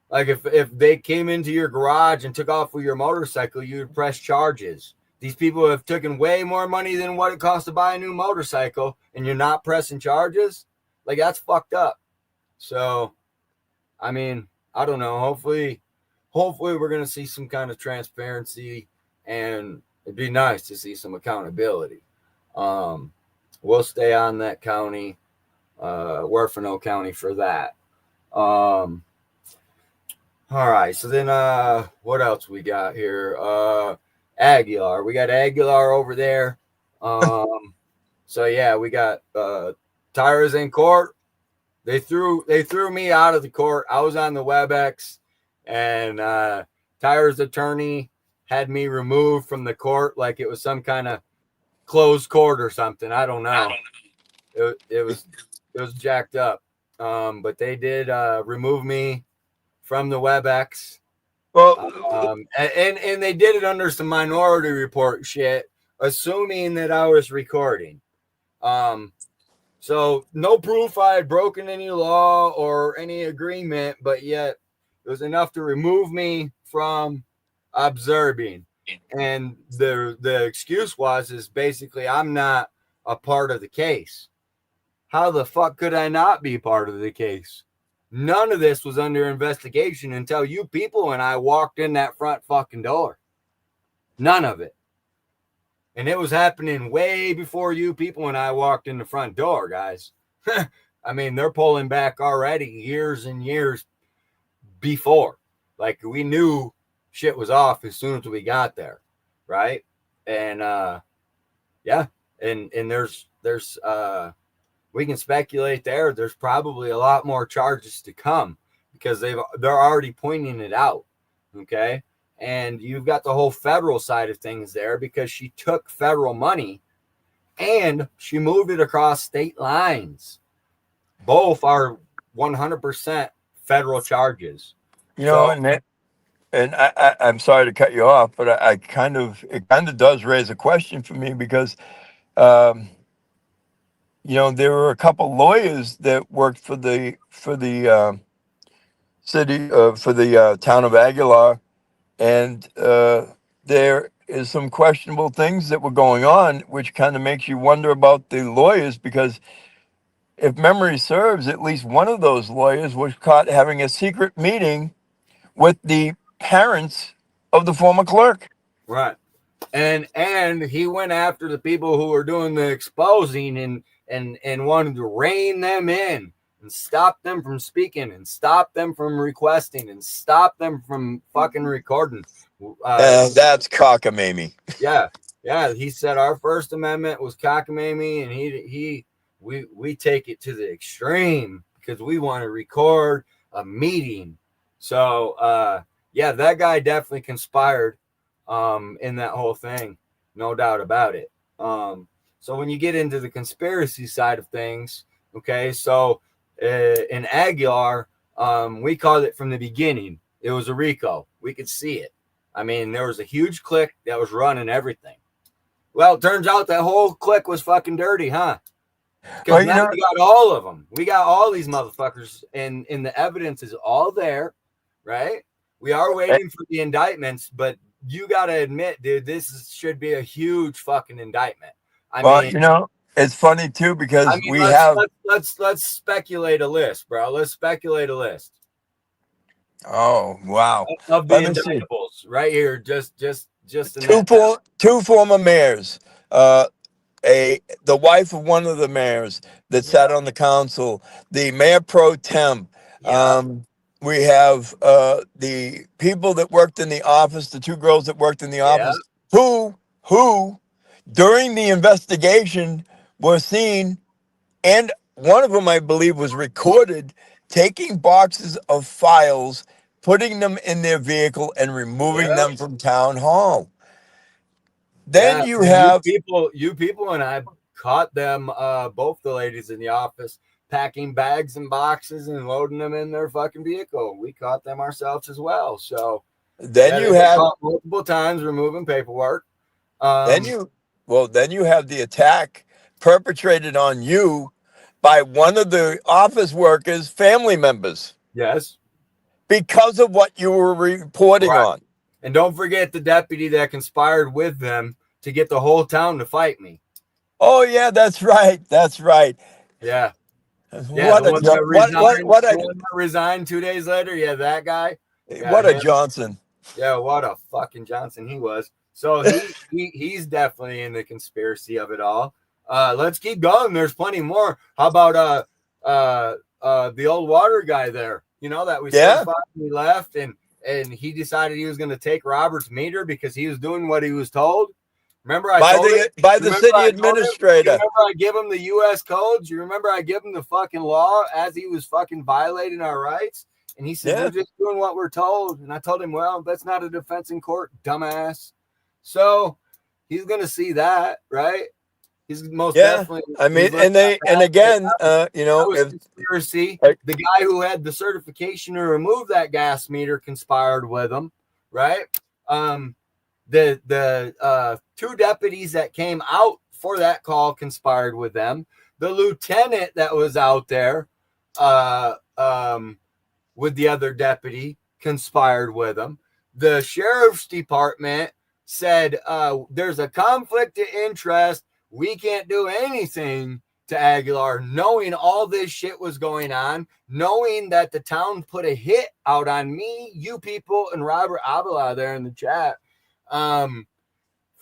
Like, if they came into your garage and took off with your motorcycle, you would press charges. These people have taken way more money than what it costs to buy a new motorcycle, and you're not pressing charges? Like, that's fucked up. So, I mean, I don't know. Hopefully we're going to see some kind of transparency, and it'd be nice to see some accountability. We'll stay on that county, Huerfano County, for that. All right. So then, what else we got here? Aguilar. We got Aguilar over there. So yeah, we got Tyra's in court. They threw me out of the court. I was on the WebEx, and Tyra's attorney had me removed from the court like it was some kind of closed court or something. I don't know. It was jacked up. But they did remove me from the WebEx. Well, And they did it under some Minority Report shit, assuming that I was recording. So no proof I had broken any law or any agreement, but yet it was enough to remove me from observing. And the excuse is basically I'm not a part of the case. How the fuck could I not be part of the case? None of this was under investigation until you people and I walked in that front fucking door. None of it. And it was happening way before you people and I walked in the front door, guys. I mean, they're pulling back already years and years before. Like, we knew shit was off as soon as we got there, right? And yeah, and there's we can speculate there. There's probably a lot more charges to come because they're already pointing it out. Okay. And you've got the whole federal side of things there because she took federal money and she moved it across state lines. Both are 100% federal charges. you know, and I'm sorry to cut you off, but it kind of does raise a question for me because, um, there were a couple lawyers that worked for the city for the town of Aguilar, and there is some questionable things that were going on, which kind of makes you wonder about the lawyers because if memory serves, at least one of those lawyers was caught having a secret meeting with the parents of the former clerk. Right. And he went after the people who were doing the exposing and wanted to rein them in and stop them from speaking and stop them from requesting and stop them from fucking recording. That's cockamamie. Yeah. He said our First Amendment was cockamamie, and we take it to the extreme because we want to record a meeting. So yeah, that guy definitely conspired in that whole thing, no doubt about it. So when you get into the conspiracy side of things, okay, so in Aguilar, we called it from the beginning. It was a RICO. We could see it. I mean, there was a huge clique that was running everything. Well, it turns out that whole clique was fucking dirty, huh? Because now we got all of them. We got all these motherfuckers, and the evidence is all there, right? We are waiting for the indictments, but you got to admit, dude, this should be a huge fucking indictment. I mean, it's funny too because let's speculate a list, bro. Let's speculate a list. Oh wow! Of the indictables right here, just two former mayors, the wife of one of the mayors that sat on the council, the mayor pro tem. Yeah. We have the people that worked in the office, the two girls that worked in the office, who during the investigation were seen, and one of them, I believe, was recorded taking boxes of files, putting them in their vehicle, and removing them from town hall. Then you people, and I caught them, both the ladies in the office, packing bags and boxes and loading them in their fucking vehicle. We caught them ourselves as well. So then you have multiple times removing paperwork. Then you have the attack perpetrated on you by one of the office workers' family members. Yes. Because of what you were reporting on. And don't forget the deputy that conspired with them to get the whole town to fight me. Oh yeah, that's right. Yeah. What resigned 2 days later. Yeah, that guy. What a Johnson. Yeah, what a fucking Johnson he was. So he's definitely in the conspiracy of it all. Let's keep going. There's plenty more. How about the old water guy there? You know that we he left and he decided he was going to take Robert's meter because he was doing what he was told. Remember I by told him? the Remember city I told him? You administrator. remember I give him the U.S. codes? You remember I give him the fucking law as he was fucking violating our rights? And he said, Yeah. we're just doing what we're told. And I told him, well, that's not a defense in court, dumbass. So he's going to see that, right? He's most Yeah, definitely. I mean, he's looking and at that. again, you That know, was if conspiracy. like, The guy who had the certification to remove that gas meter conspired with him, right? The two deputies that came out for that call conspired with them. The lieutenant that was out there with the other deputy conspired with them. The sheriff's department said there's a conflict of interest. We can't do anything to Aguilar, knowing all this shit was going on, knowing that the town put a hit out on me, you people, and Robert Avila there in the chat.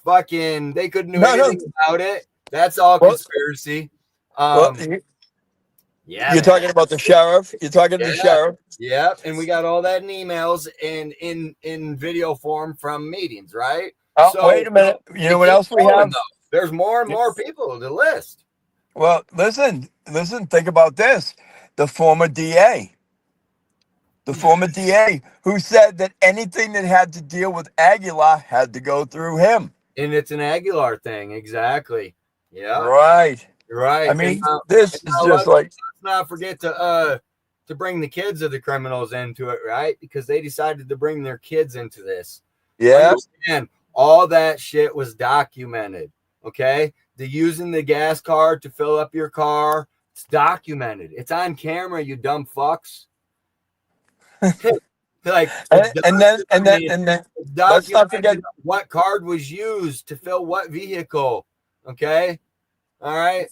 Fucking, they couldn't do anything about it. That's all conspiracy. Yeah, you're talking about the sheriff. You're talking to the sheriff. Yep, and we got all that in emails and in video form from meetings, right? Oh, So wait a minute. You know what else we have? Though. There's more and more people to list. Well, listen. Think about this. The former DA who said that anything that had to deal with Aguilar had to go through him. And it's an Aguilar thing, exactly. Yeah, Right. right. I mean, this is just like. Let's not forget to bring the kids of the criminals into it, right? Because they decided to bring their kids into this. Yeah. Understand, all that shit was documented. Okay, the using the gas card to fill up your car. It's documented. It's on camera, you dumb fucks. Like, and then let's not forget what card was used to fill what vehicle. Okay, all right.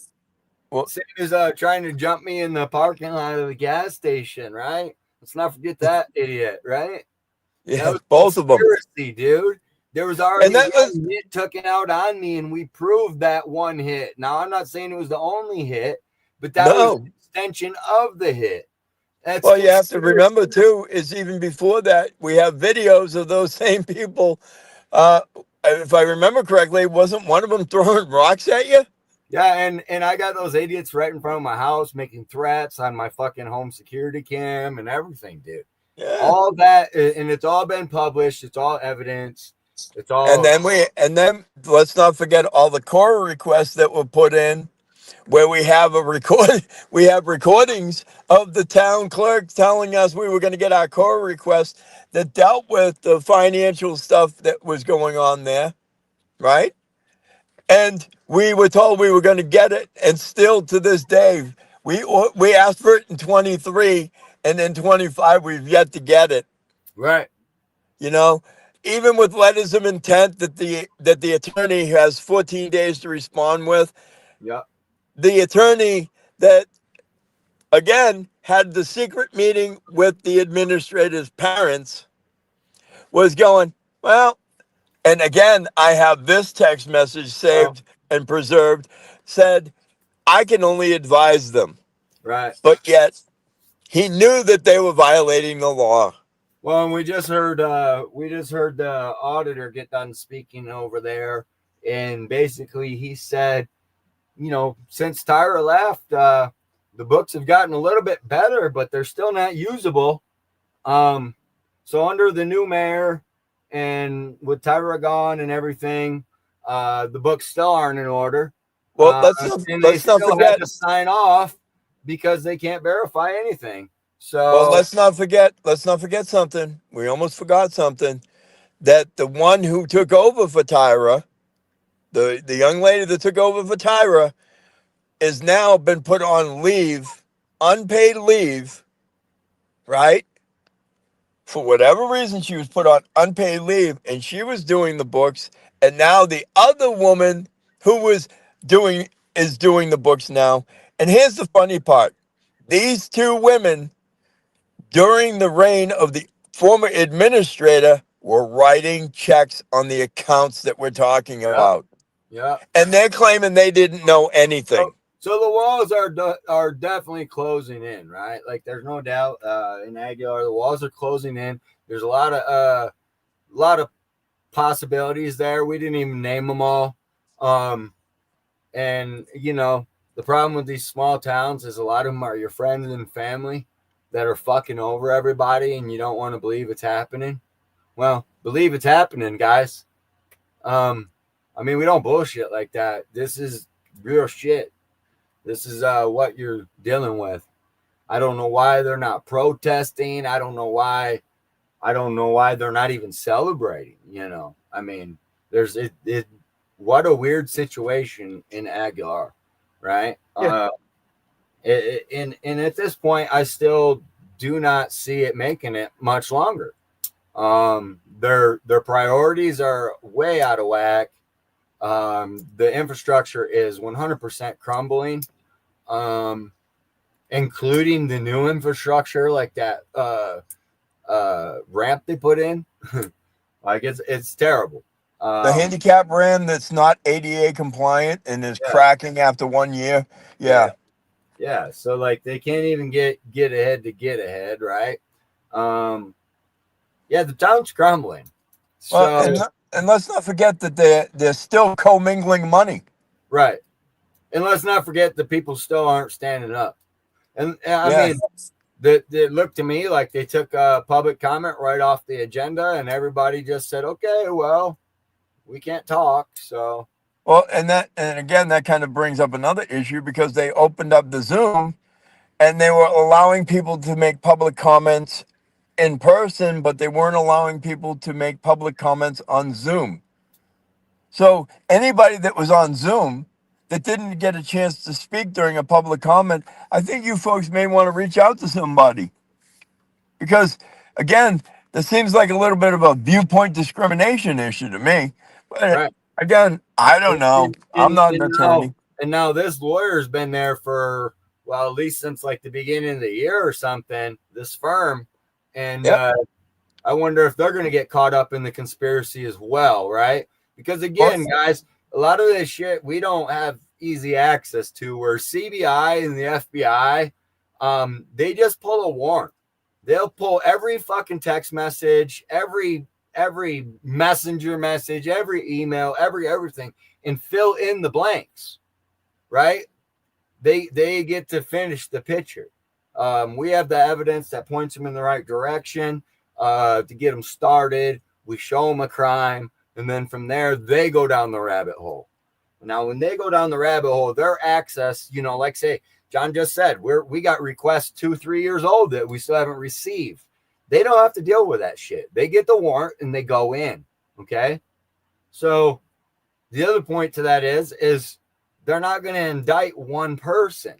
Well, same as trying to jump me in the parking lot of the gas station, right? Let's not forget that idiot, right? Yeah, both of them, dude. There was already one hit taken out on me, and we proved that one hit. Now, I'm not saying it was the only hit, but that was an extension of the hit. That's well, you have to remember, too, is even before that, we have videos of those same people. If I remember correctly, wasn't one of them throwing rocks at you? Yeah, and I got those idiots right in front of my house making threats on my fucking home security cam and everything, dude. Yeah. All that, and it's all been published. It's all evidence. It's all. And then let's not forget all the core requests that were put in, where we have recordings of the town clerk telling us we were going to get our core request that dealt with the financial stuff that was going on there, right? And we were told we were going to get it, and still to this day, we asked for it in 23, and in 25 we've yet to get it. Right. You know, even with letters of intent that the attorney has 14 days to respond with. Yeah. The attorney that, again, had the secret meeting with the administrator's parents was going, well, and again, I have this text message saved and preserved, said, I can only advise them. Right. But yet, he knew that they were violating the law. Well, and we just heard the auditor get done speaking over there, and basically he said, you know, since Tyra left, the books have gotten a little bit better, but they're still not usable. So under the new mayor and with Tyra gone and everything, the books still aren't in order. Well, let's not forget to sign off because they can't verify anything. So well, let's not forget something. We almost forgot something. That the one who took over for Tyra, the young lady that took over for Tyra, is now been put on leave, unpaid leave, right? For whatever reason, she was put on unpaid leave, and she was doing the books. And now the other woman who is doing the books now. And here's the funny part: these two women, during the reign of the former administrator, were writing checks on the accounts that we're talking about. Yeah. And they're claiming they didn't know anything. So the walls are definitely closing in, right? Like there's no doubt in Aguilar, the walls are closing in. There's a lot of possibilities there. We didn't even name them all. And the problem with these small towns is a lot of them are your friends and family that are fucking over everybody, and you don't want to believe it's happening. Well, believe it's happening, guys. We don't bullshit like that. This is real shit. This is what you're dealing with. I don't know why they're not protesting. I don't know why they're not even celebrating. There's it. What a weird situation in Aguilar, right? Yeah. And at this point, I still do not see it making it much longer. Their priorities are way out of whack. The infrastructure is 100% crumbling, including the new infrastructure, like that ramp they put in. Like it's terrible. The handicap ramp that's not ADA compliant and is cracking after 1 year. Yeah. Yeah. So like they can't even get ahead to get ahead, right? The town's crumbling. So, Well, and let's not forget that they're still commingling money. Right. And let's not forget the people still aren't standing up. And it looked to me like they took public comment right off the agenda, and everybody just said, okay, well, we can't talk. So, well, and again, that kind of brings up another issue, because they opened up the Zoom and they were allowing people to make public comments in person, but they weren't allowing people to make public comments on Zoom. So anybody that was on Zoom that didn't get a chance to speak during a public comment, I think you folks may want to reach out to somebody, because again, this seems like a little bit of a viewpoint discrimination issue to me. But right. Again, I don't know. I'm not an attorney. And now this lawyer's been there for, well, at least since like the beginning of the year or something, this firm. And I wonder if they're going to get caught up in the conspiracy as well, right? Because again, guys, a lot of this shit we don't have easy access to, where CBI and the FBI, they just pull a warrant. They'll pull every fucking text message, every messenger message, every email, everything, and fill in the blanks, right? They get to finish the picture. We have the evidence that points them in the right direction to get them started. We show them a crime, and then from there, they go down the rabbit hole. Now, when they go down the rabbit hole, their access, like say, John just said, we got requests 2-3 years old that we still haven't received. They don't have to deal with that shit. They get the warrant and they go in. Okay. So the other point to that is they're not going to indict one person.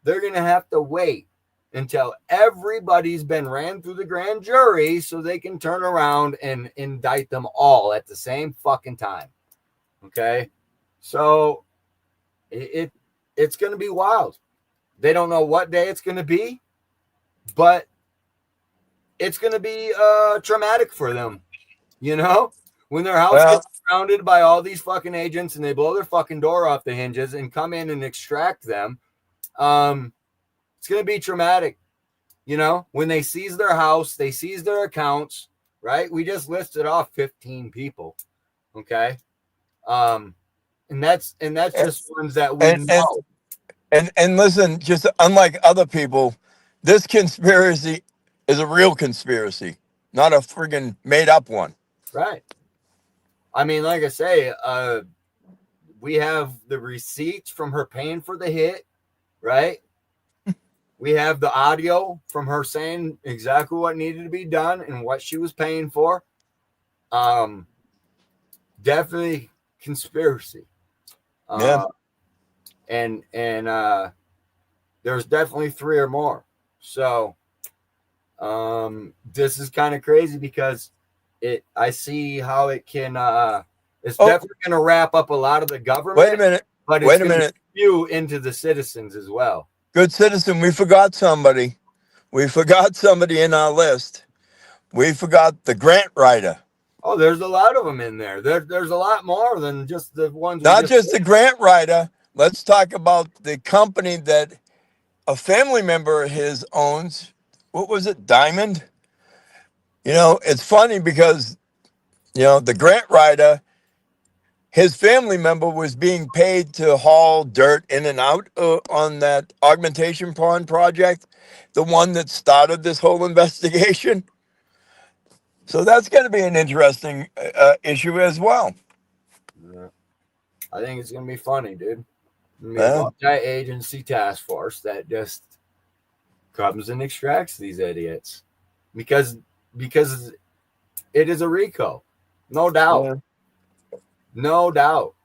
They're going to have to wait until everybody's been ran through the grand jury so they can turn around and indict them all at the same fucking time. Okay. So it's going to be wild. They don't know what day it's going to be, but it's going to be traumatic for them, when their house gets surrounded by all these fucking agents and they blow their fucking door off the hinges and come in and extract them. It's going to be traumatic, when they seize their house, they seize their accounts, right? We just listed off 15 people. Okay. And that's just ones that we know. And listen, just unlike other people, this conspiracy is a real conspiracy, not a friggin' made up one. Right. I mean, like I say, we have the receipts from her paying for the hit, right? We have the audio from her saying exactly what needed to be done and what she was paying for. Definitely conspiracy. And there's definitely 3 or more. So this is kind of crazy, because I see how it can it's definitely going to wrap up a lot of the government. Wait a minute. But it's going to spew into the citizens as well. Good citizen, we forgot somebody. We forgot somebody in our list. We forgot the grant writer. Oh, there's a lot of them in there. There's a lot more than just the ones. Not just the grant writer. Let's talk about the company that a family member of his owns. What was it? Diamond? It's funny because, the grant writer, his family member was being paid to haul dirt in and out on that augmentation pond project, the one that started this whole investigation. So that's going to be an interesting issue as well. Yeah. I think it's gonna be funny, dude. It'll be a Yeah. multi-agency task force that just comes and extracts these idiots because it is a RICO, no doubt, Yeah. no doubt.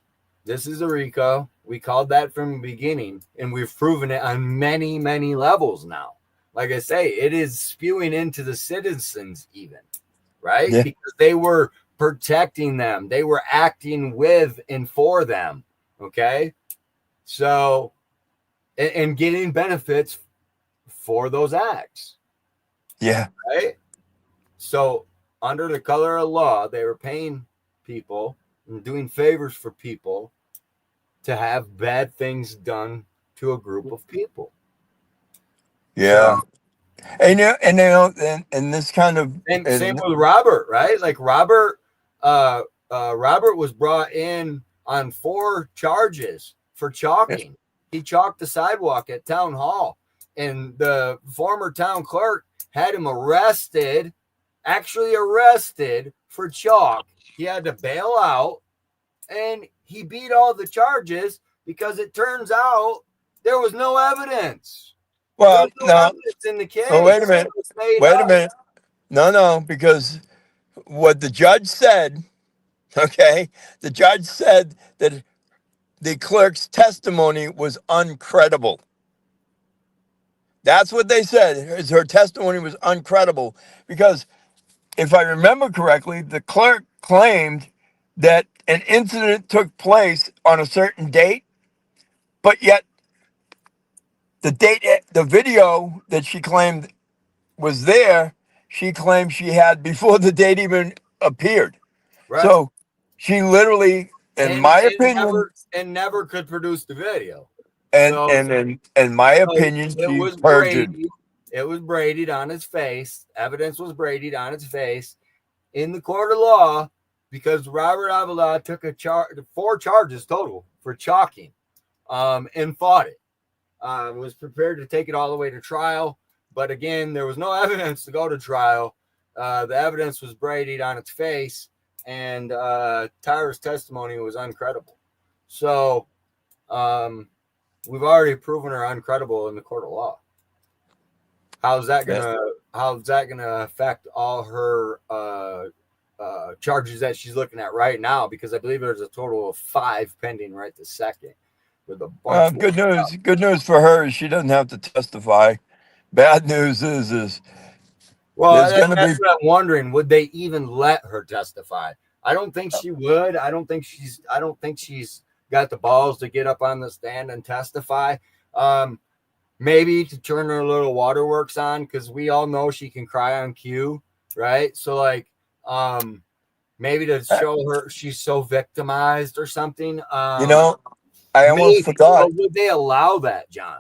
This is a RICO. We called that from the beginning, and we've proven it on many, many levels now. Like I say, it is spewing into the citizens, even, right? Yeah. Because they were protecting them, they were acting with and for them. Okay. So, and getting benefits for those acts, Yeah. right? So, under the color of law, they were paying people and doing favors for people to have bad things done to a group of people. Yeah. And this kind of, And same with Robert, right? Like Robert was brought in on 4 charges for chalking. He chalked the sidewalk at town hall, and the former town clerk had him actually arrested for chalk. He had to bail out, and he beat all the charges because it turns out there was no evidence. well, There's no no. evidence in the case. Oh, wait a minute. It was made Wait a up. minute. No, because what the judge said, okay, the judge said that the clerk's testimony was uncredible. That's what they said, is her testimony was uncredible. Because if I remember correctly, the clerk claimed that an incident took place on a certain date, but yet the video that she claimed was there, she claimed she had before the date even appeared. Right. So she literally, in my opinion, never could produce the video. and So- in my opinion, It she was perjured. Brady. It was braided on his face. Evidence was braided on his face in the court of law because Robert Avila took 4 charges total for chalking, and fought it. Was prepared to take it all the way to trial, but again, there was no evidence to go to trial. The evidence was braided on its face, and Tyra's testimony was uncredible. So, we've already proven her uncredible in the court of law. How's that gonna affect all her charges that she's looking at right now? Because I believe there's a total of 5 pending right this second. With a bunch Good news. Good news for her is she doesn't have to testify. Bad news is well, there's that's gonna be- what I'm wondering. Would they even let her testify? I don't think she would. I don't think she's got the balls to get up on the stand and testify. Maybe to turn her little waterworks on, because we all know she can cry on cue, right? So like, maybe to show her she's so victimized or something. I almost forgot. But would they allow that, John?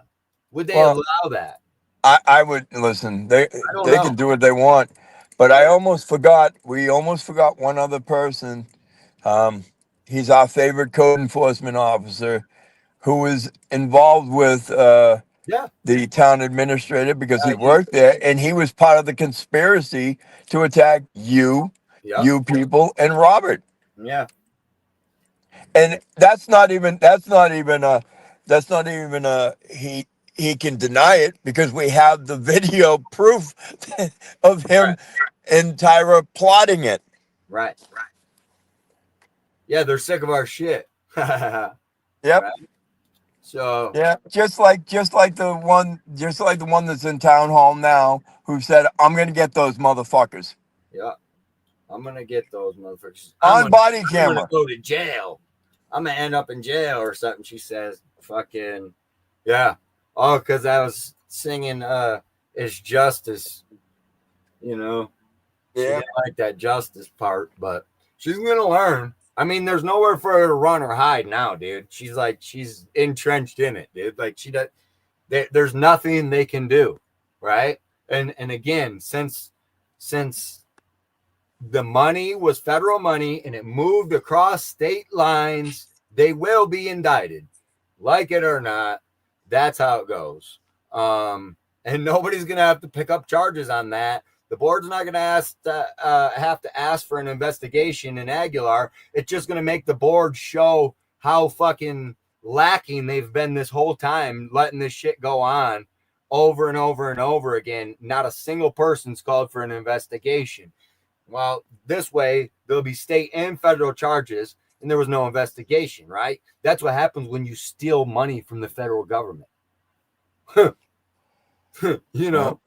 Would they Well, allow that? I would listen. They don't they know. can do what they want, but I almost forgot. We almost forgot one other person. He's our favorite code enforcement officer, who was involved with Yeah. the town administrator because he Yeah. worked there, and he was part of the conspiracy to attack you Yeah. people, and Robert. Yeah. And that's not even he can deny it because we have the video proof of him and Tyra plotting it. Right. Yeah, they're sick of our shit. Yep. Right. So Yeah, just like the one that's in town hall now, who said, "I'm gonna get those motherfuckers yeah, I'm gonna get those motherfuckers on body I'm camera." gonna go to jail. I'm gonna end up in jail or something. She says, "Fucking yeah." Oh, because I was singing "It's Justice," She Yeah. didn't like that justice part, but she's gonna learn. I mean, there's nowhere for her to run or hide now, dude. She's entrenched in it, dude. Like there's nothing they can do, right? And again, since the money was federal money and it moved across state lines, they will be indicted. Like it or not, that's how it goes. And nobody's going to have to pick up charges on that. The board's not going to have to ask for an investigation in Aguilar. It's just going to make the board show how fucking lacking they've been this whole time, letting this shit go on over and over and over again. Not a single person's called for an investigation. Well, this way, there'll be state and federal charges, and there was no investigation, right? That's what happens when you steal money from the federal government. You know,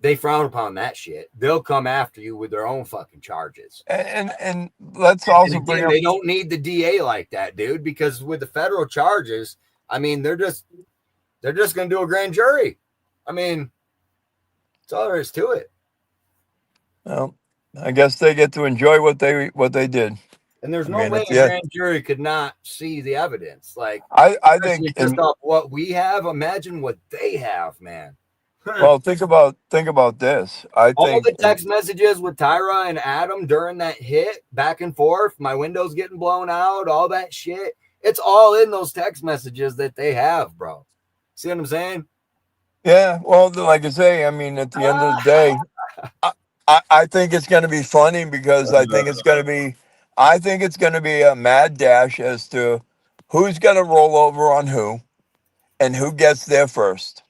they frown upon that shit. They'll come after you with their own fucking charges. And let's also And bring again, up, they don't need the DA like that, dude, because with the federal charges, I mean, they're just going to do a grand jury. I mean, that's all there is to it. well, I guess they get to enjoy what they did. And there's I no mean, way it's- a yeah. grand jury could not see the evidence. Like, I especially think, just off what we have, imagine what they have, man. well, think about this. I All think the text messages with Tyra and Adam during that hit, back and forth, my window's getting blown out, all that shit. It's all in those text messages that they have, bro. See what I'm saying? yeah, well, like I say, I mean, at the end of the day, I think it's going to be funny because I think it's going to be a mad dash as to who's going to roll over on who and who gets there first.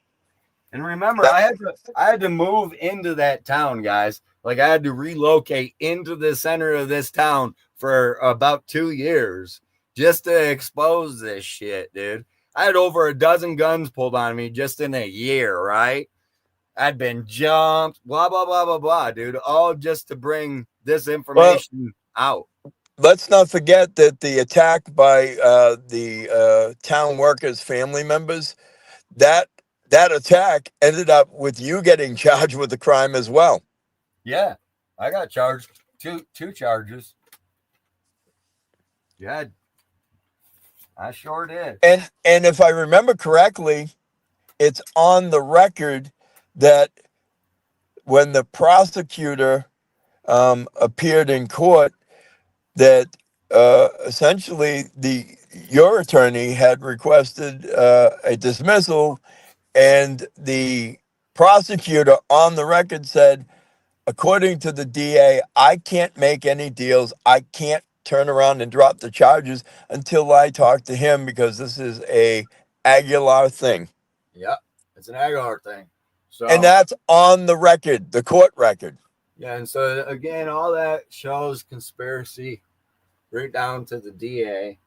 And remember, I had to move into that town, guys. Like, I had to relocate into the center of this town for about 2 years just to expose this shit, dude. I had over a dozen guns pulled on me just in a year, right? I'd been jumped, blah, blah, blah, blah, blah, dude. All just to bring this information out. Let's not forget that the attack by the town workers' family members, that attack ended up with you getting charged with the crime as well. Yeah, I got charged. Two charges. Yeah, I sure did. And if I remember correctly, it's on the record that when the prosecutor appeared in court, that essentially your attorney had requested a dismissal, and the prosecutor on the record said, according to the DA, I can't make any deals. I can't turn around and drop the charges until I talk to him because this is a Aguilar thing. Yep, it's an Aguilar thing. So, And that's on the record, the court record. yeah, and so again, all that shows conspiracy right down to the DA.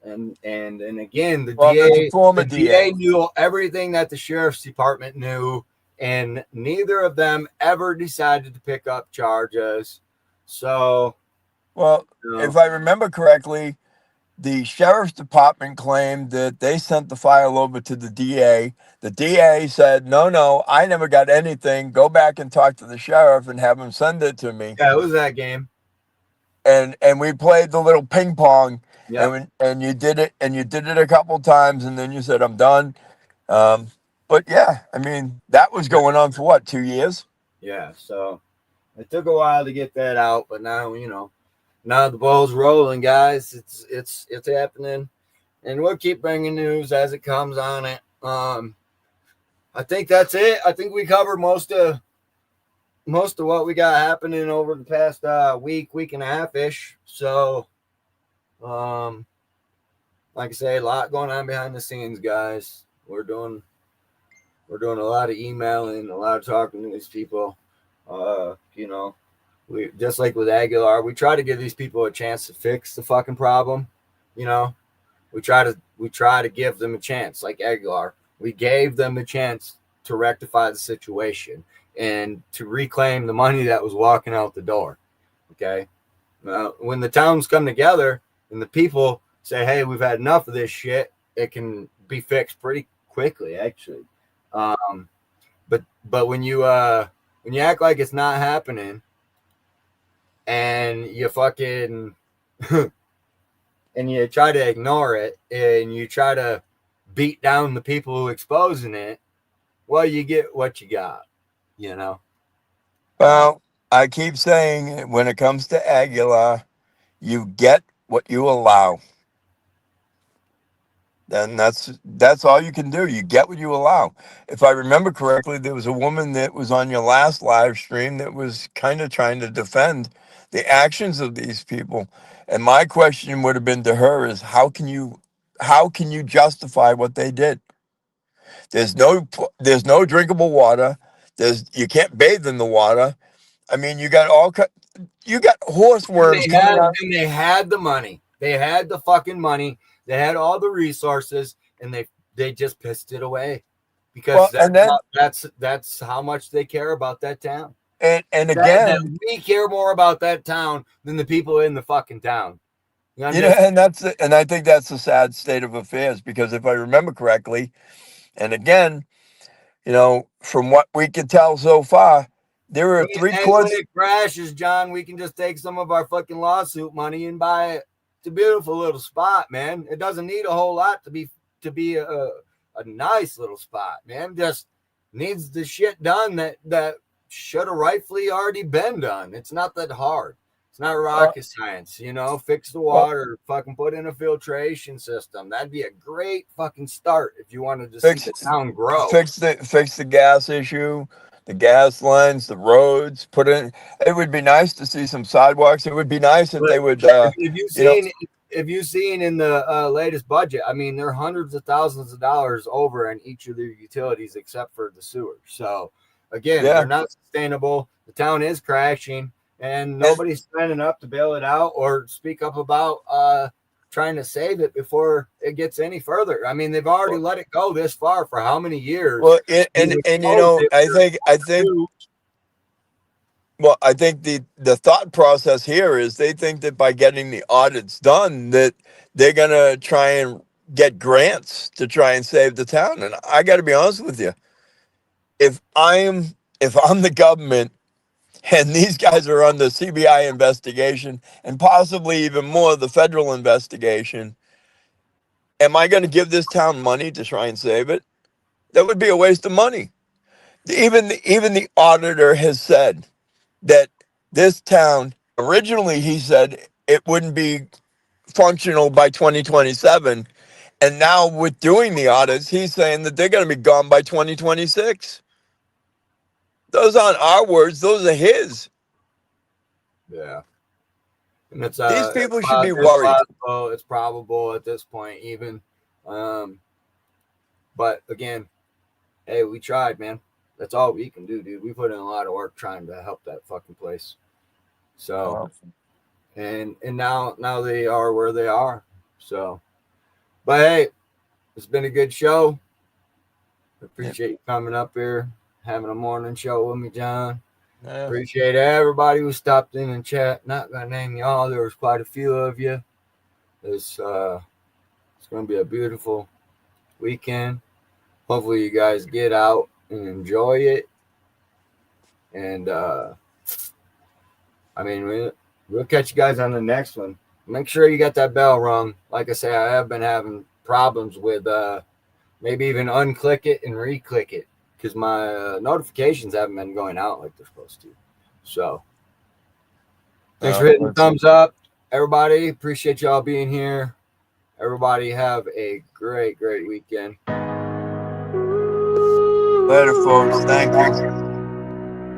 And again, the Well, that's a DA, former the DA. DA knew everything that the sheriff's department knew, and neither of them ever decided to pick up charges. So, Well, you know, if I remember correctly, the sheriff's department claimed that they sent the file over to the DA. The DA said, no, I never got anything. Go back and talk to the sheriff and have him send it to me. yeah, it was that game. And we played the little ping pong, Yeah, and you did it a couple times, and then you said, I'm done. But yeah, I mean, that was going on for what, 2 years? yeah. So it took a while to get that out, but now now the ball's rolling, guys. It's happening, and we'll keep bringing news as it comes on it. I think that's it. I think we covered most of what we got happening over the past week and a half ish. So, like I say, a lot going on behind the scenes, guys. We're doing a lot of emailing, a lot of talking to these people. We just like with Aguilar, we try to give these people a chance to fix the fucking problem. We try to give them a chance, like Aguilar. We gave them a chance to rectify the situation and to reclaim the money that was walking out the door. Okay. When the towns come together and the people say, hey, we've had enough of this shit, it can be fixed pretty quickly, actually. But when you act like it's not happening and you fucking and you try to ignore it and you try to beat down the people who are exposing it, well, you get what you got, Well, I keep saying when it comes to Aguilar, you get what you allow. And that's all you can do. You get what you allow. If I remember correctly, there was a woman that was on your last live stream that was kind of trying to defend the actions of these people. And my question would have been to her is how can you justify what they did? There's no drinkable water. You can't bathe in the water. I mean, you got horse worms coming out. And they had the money. They had the fucking money. They had all the resources, and they just pissed it away because that's how much they care about that town. And again, we care more about that town than the people in the fucking town. You know, and I think that's a sad state of affairs because if I remember correctly, and again, you know, from what we can tell so far, there are when it crashes, John, we can just take some of our fucking lawsuit money and buy it. It's a beautiful little spot, man. It doesn't need a whole lot to be a nice little spot, man. Just needs the shit done that should have rightfully already been done. It's not that hard. It's not rocket science, you know. Fix the water, fucking put in a filtration system. That'd be a great fucking start if you wanted to see the town grow. Fix the gas issue. The gas lines, the roads, it would be nice to see some sidewalks. It would be nice if they would, if you've seen in the latest budget, I mean, there are hundreds of thousands of dollars over in each of their utilities except for the sewer. So again, they're not sustainable. The town is crashing and nobody's standing up to bail it out or speak up about, trying to save it before it gets any further. I mean, they've already let it go this far for how many years? Well, and you know, I think the thought process here is they think that by getting the audits done that they're going to try and get grants to try and save the town. And I got to be honest with you. If I'm the government and these guys are under CBI investigation and possibly even more the federal investigation, am I going to give this town money to try and save it? That would be a waste of money. Even the auditor has said that this town, originally he said it wouldn't be functional by 2027. And now with doing the audits, he's saying that they're going to be gone by 2026. Those aren't our words; those are his. Yeah, and it's these people should be worried. It's probable at this point, even. But again, hey, we tried, man. That's all we can do, dude. We put in a lot of work trying to help that fucking place. So, and now they are where they are. So, but hey, it's been a good show. Appreciate you coming up here. Having a morning show with me, John. Yeah. Appreciate everybody who stopped in and chat. Not gonna name y'all. There was quite a few of you. It's gonna be a beautiful weekend. Hopefully you guys get out and enjoy it. And I mean, we'll catch you guys on the next one. Make sure you got that bell rung. Like I say, I have been having problems with maybe even unclick it and re-click it. Because my notifications haven't been going out like they're supposed to. So, thanks for hitting the thumbs up. Everybody, appreciate y'all being here. Everybody have a great, great weekend. Later, folks. Thank you.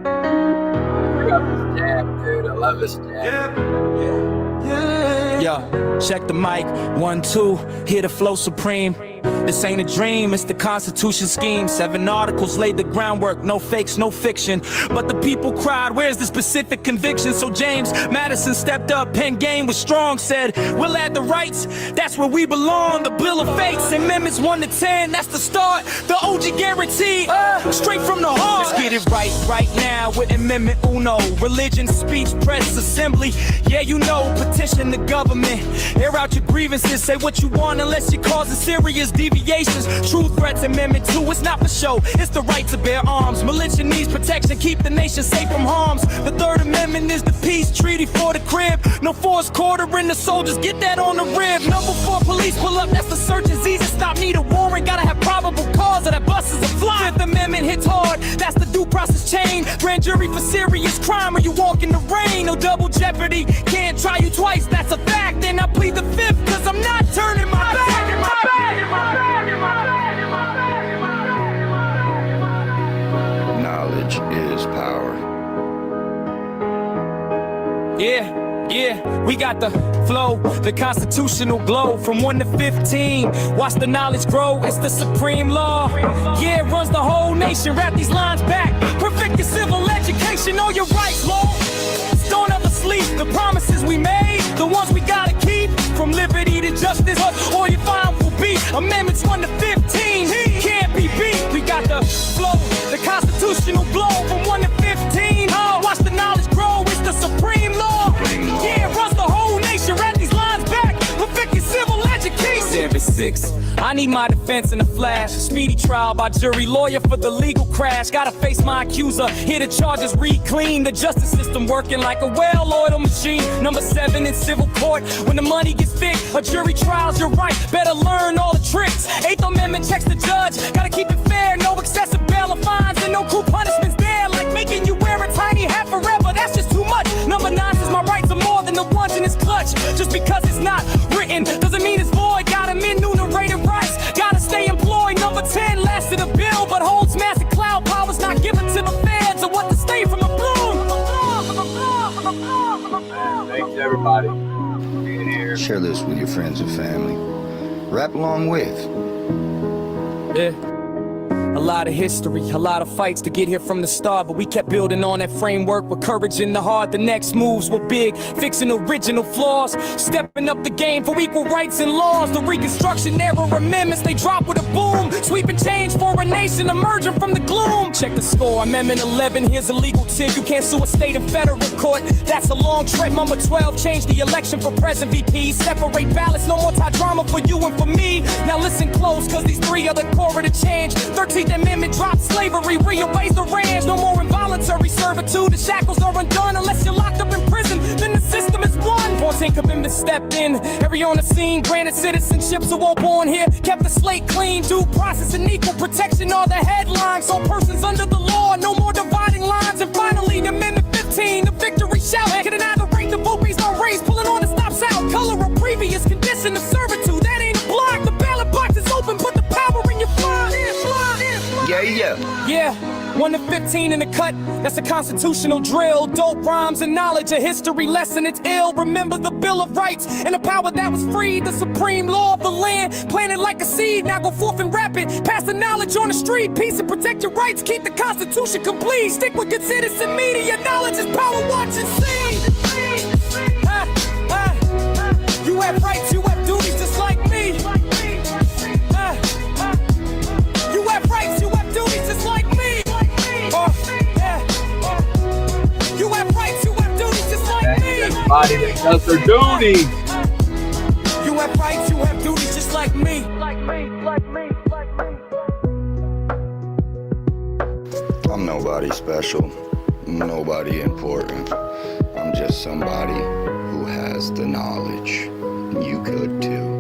I got this jam, dude. I love this jam. Yo, check the mic. 1, 2, hear the flow supreme. This ain't a dream, it's the Constitution scheme. 7 articles laid the groundwork, no fakes, no fiction. But the people cried, where's the specific conviction? So James Madison stepped up, pen game was strong, said, we'll add the rights, that's where we belong. The Bill of Fates, Amendments 1 to 10, that's the start. The OG guarantee, straight from the heart. Let's get it right now with Amendment Uno. Religion, speech, press, assembly. Yeah, you know, petition the government. Air out your grievances, say what you want unless you're causing serious deviations. True threats, Amendment 2, it's not for show, it's the right to bear arms. Militia needs protection, keep the nation safe from harms. The 3rd Amendment is the peace treaty for the crib. No force quartering the soldiers, get that on the rib. Number 4, police pull up, that's the search is easy. Stop, need a warrant, gotta have probable cause or that bus is a fly. 5th Amendment hits hard, that's the due process across this chain. Grand jury for serious crime, or you walk in the rain. No double jeopardy, can't try you twice, that's a fact. And I plead the fifth, cause I'm not turning my back. Knowledge is power. Yeah, we got the flow, the constitutional glow from 1 to 15. Watch the knowledge grow, it's the supreme law. Yeah, it runs the whole nation, wrap these lines back. Perfect your civil education, know your rights, law. Don't ever sleep, the promises we made, the ones we gotta keep. From liberty to justice, all you find will be amendments 1 to 15. Can't be beat, we got the flow, the constitutional glow from 1 to 15. Watch the knowledge grow, it's the supreme law. Yeah, it runs the whole nation, wrap these lines back. Perfect your civil education. 7-6, I need my defense in a flash. Speedy trial by jury, lawyer for the legal crash. Gotta face my accuser, hear the charges read clean. The justice system working like a well-oiled machine. Number 7 in civil court, when the money gets thick. A jury trial's your right, better learn all the tricks. 8th Amendment checks the judge, gotta keep it fair. No excessive bail or fines and no cruel punishments there. Like making you wear a tiny hat forever, that's just too much. Number 9 says my rights are more than the ones in his clutch. Just because it's not written doesn't mean it's void. Got him enumerated rights, gotta stay employed. Number 10 lasted a bill, but holds massive cloud powers not given to the feds. Or what to stay from the bloom. Thanks, everybody, for being here. Share this with your friends and family. Rap along with. Yeah. A lot of history, a lot of fights to get here from the start, but we kept building on that framework with courage in the heart. The next moves were big, fixing original flaws, stepping up the game for equal rights and laws. The Reconstruction era amendments, they drop with a boom, sweeping change for a nation emerging from the gloom. Check the score, Amendment 11, here's a legal tip. You can't sue a state and federal court, that's a long trip. Number 12, change the election for president VP. Separate ballots, no more tie drama for you and for me. Now listen close, cause these 3 are the core of the change. 13th Amendment drops slavery, reobeys the ranch. No more involuntary servitude, the shackles are undone. Unless you're locked up in prison, then the system is one. 14th Amendment stepped in, every on the scene, granted citizenship to all born here. Kept the slate clean, due process and equal protection are the headlines. All persons under the law, no more dividing lines. And finally, Amendment 15, the victory shout. Can it either rate the vote based on race, pulling on the stop sound. Color or previous condition of servitude, that ain't a block. The ballot box is open, put the power in your fly. Yeah, 1 to 15 in the cut, that's a constitutional drill. Dope rhymes and knowledge, a history lesson, it's ill. Remember the Bill of Rights and the power that was freed. The supreme law of the land, planted like a seed. Now go forth and rap it, pass the knowledge on the street. Peace and protect your rights, keep the Constitution complete. Stick with good citizen media, knowledge is power, watch and see. You have rights, you have duties just like me. You have rights, you have duties just like me. You have rights, you have duties just like me. Everybody that does their duty. You have rights, you have duties just like me. I'm nobody special, nobody important. I'm just somebody who has the knowledge. You could too.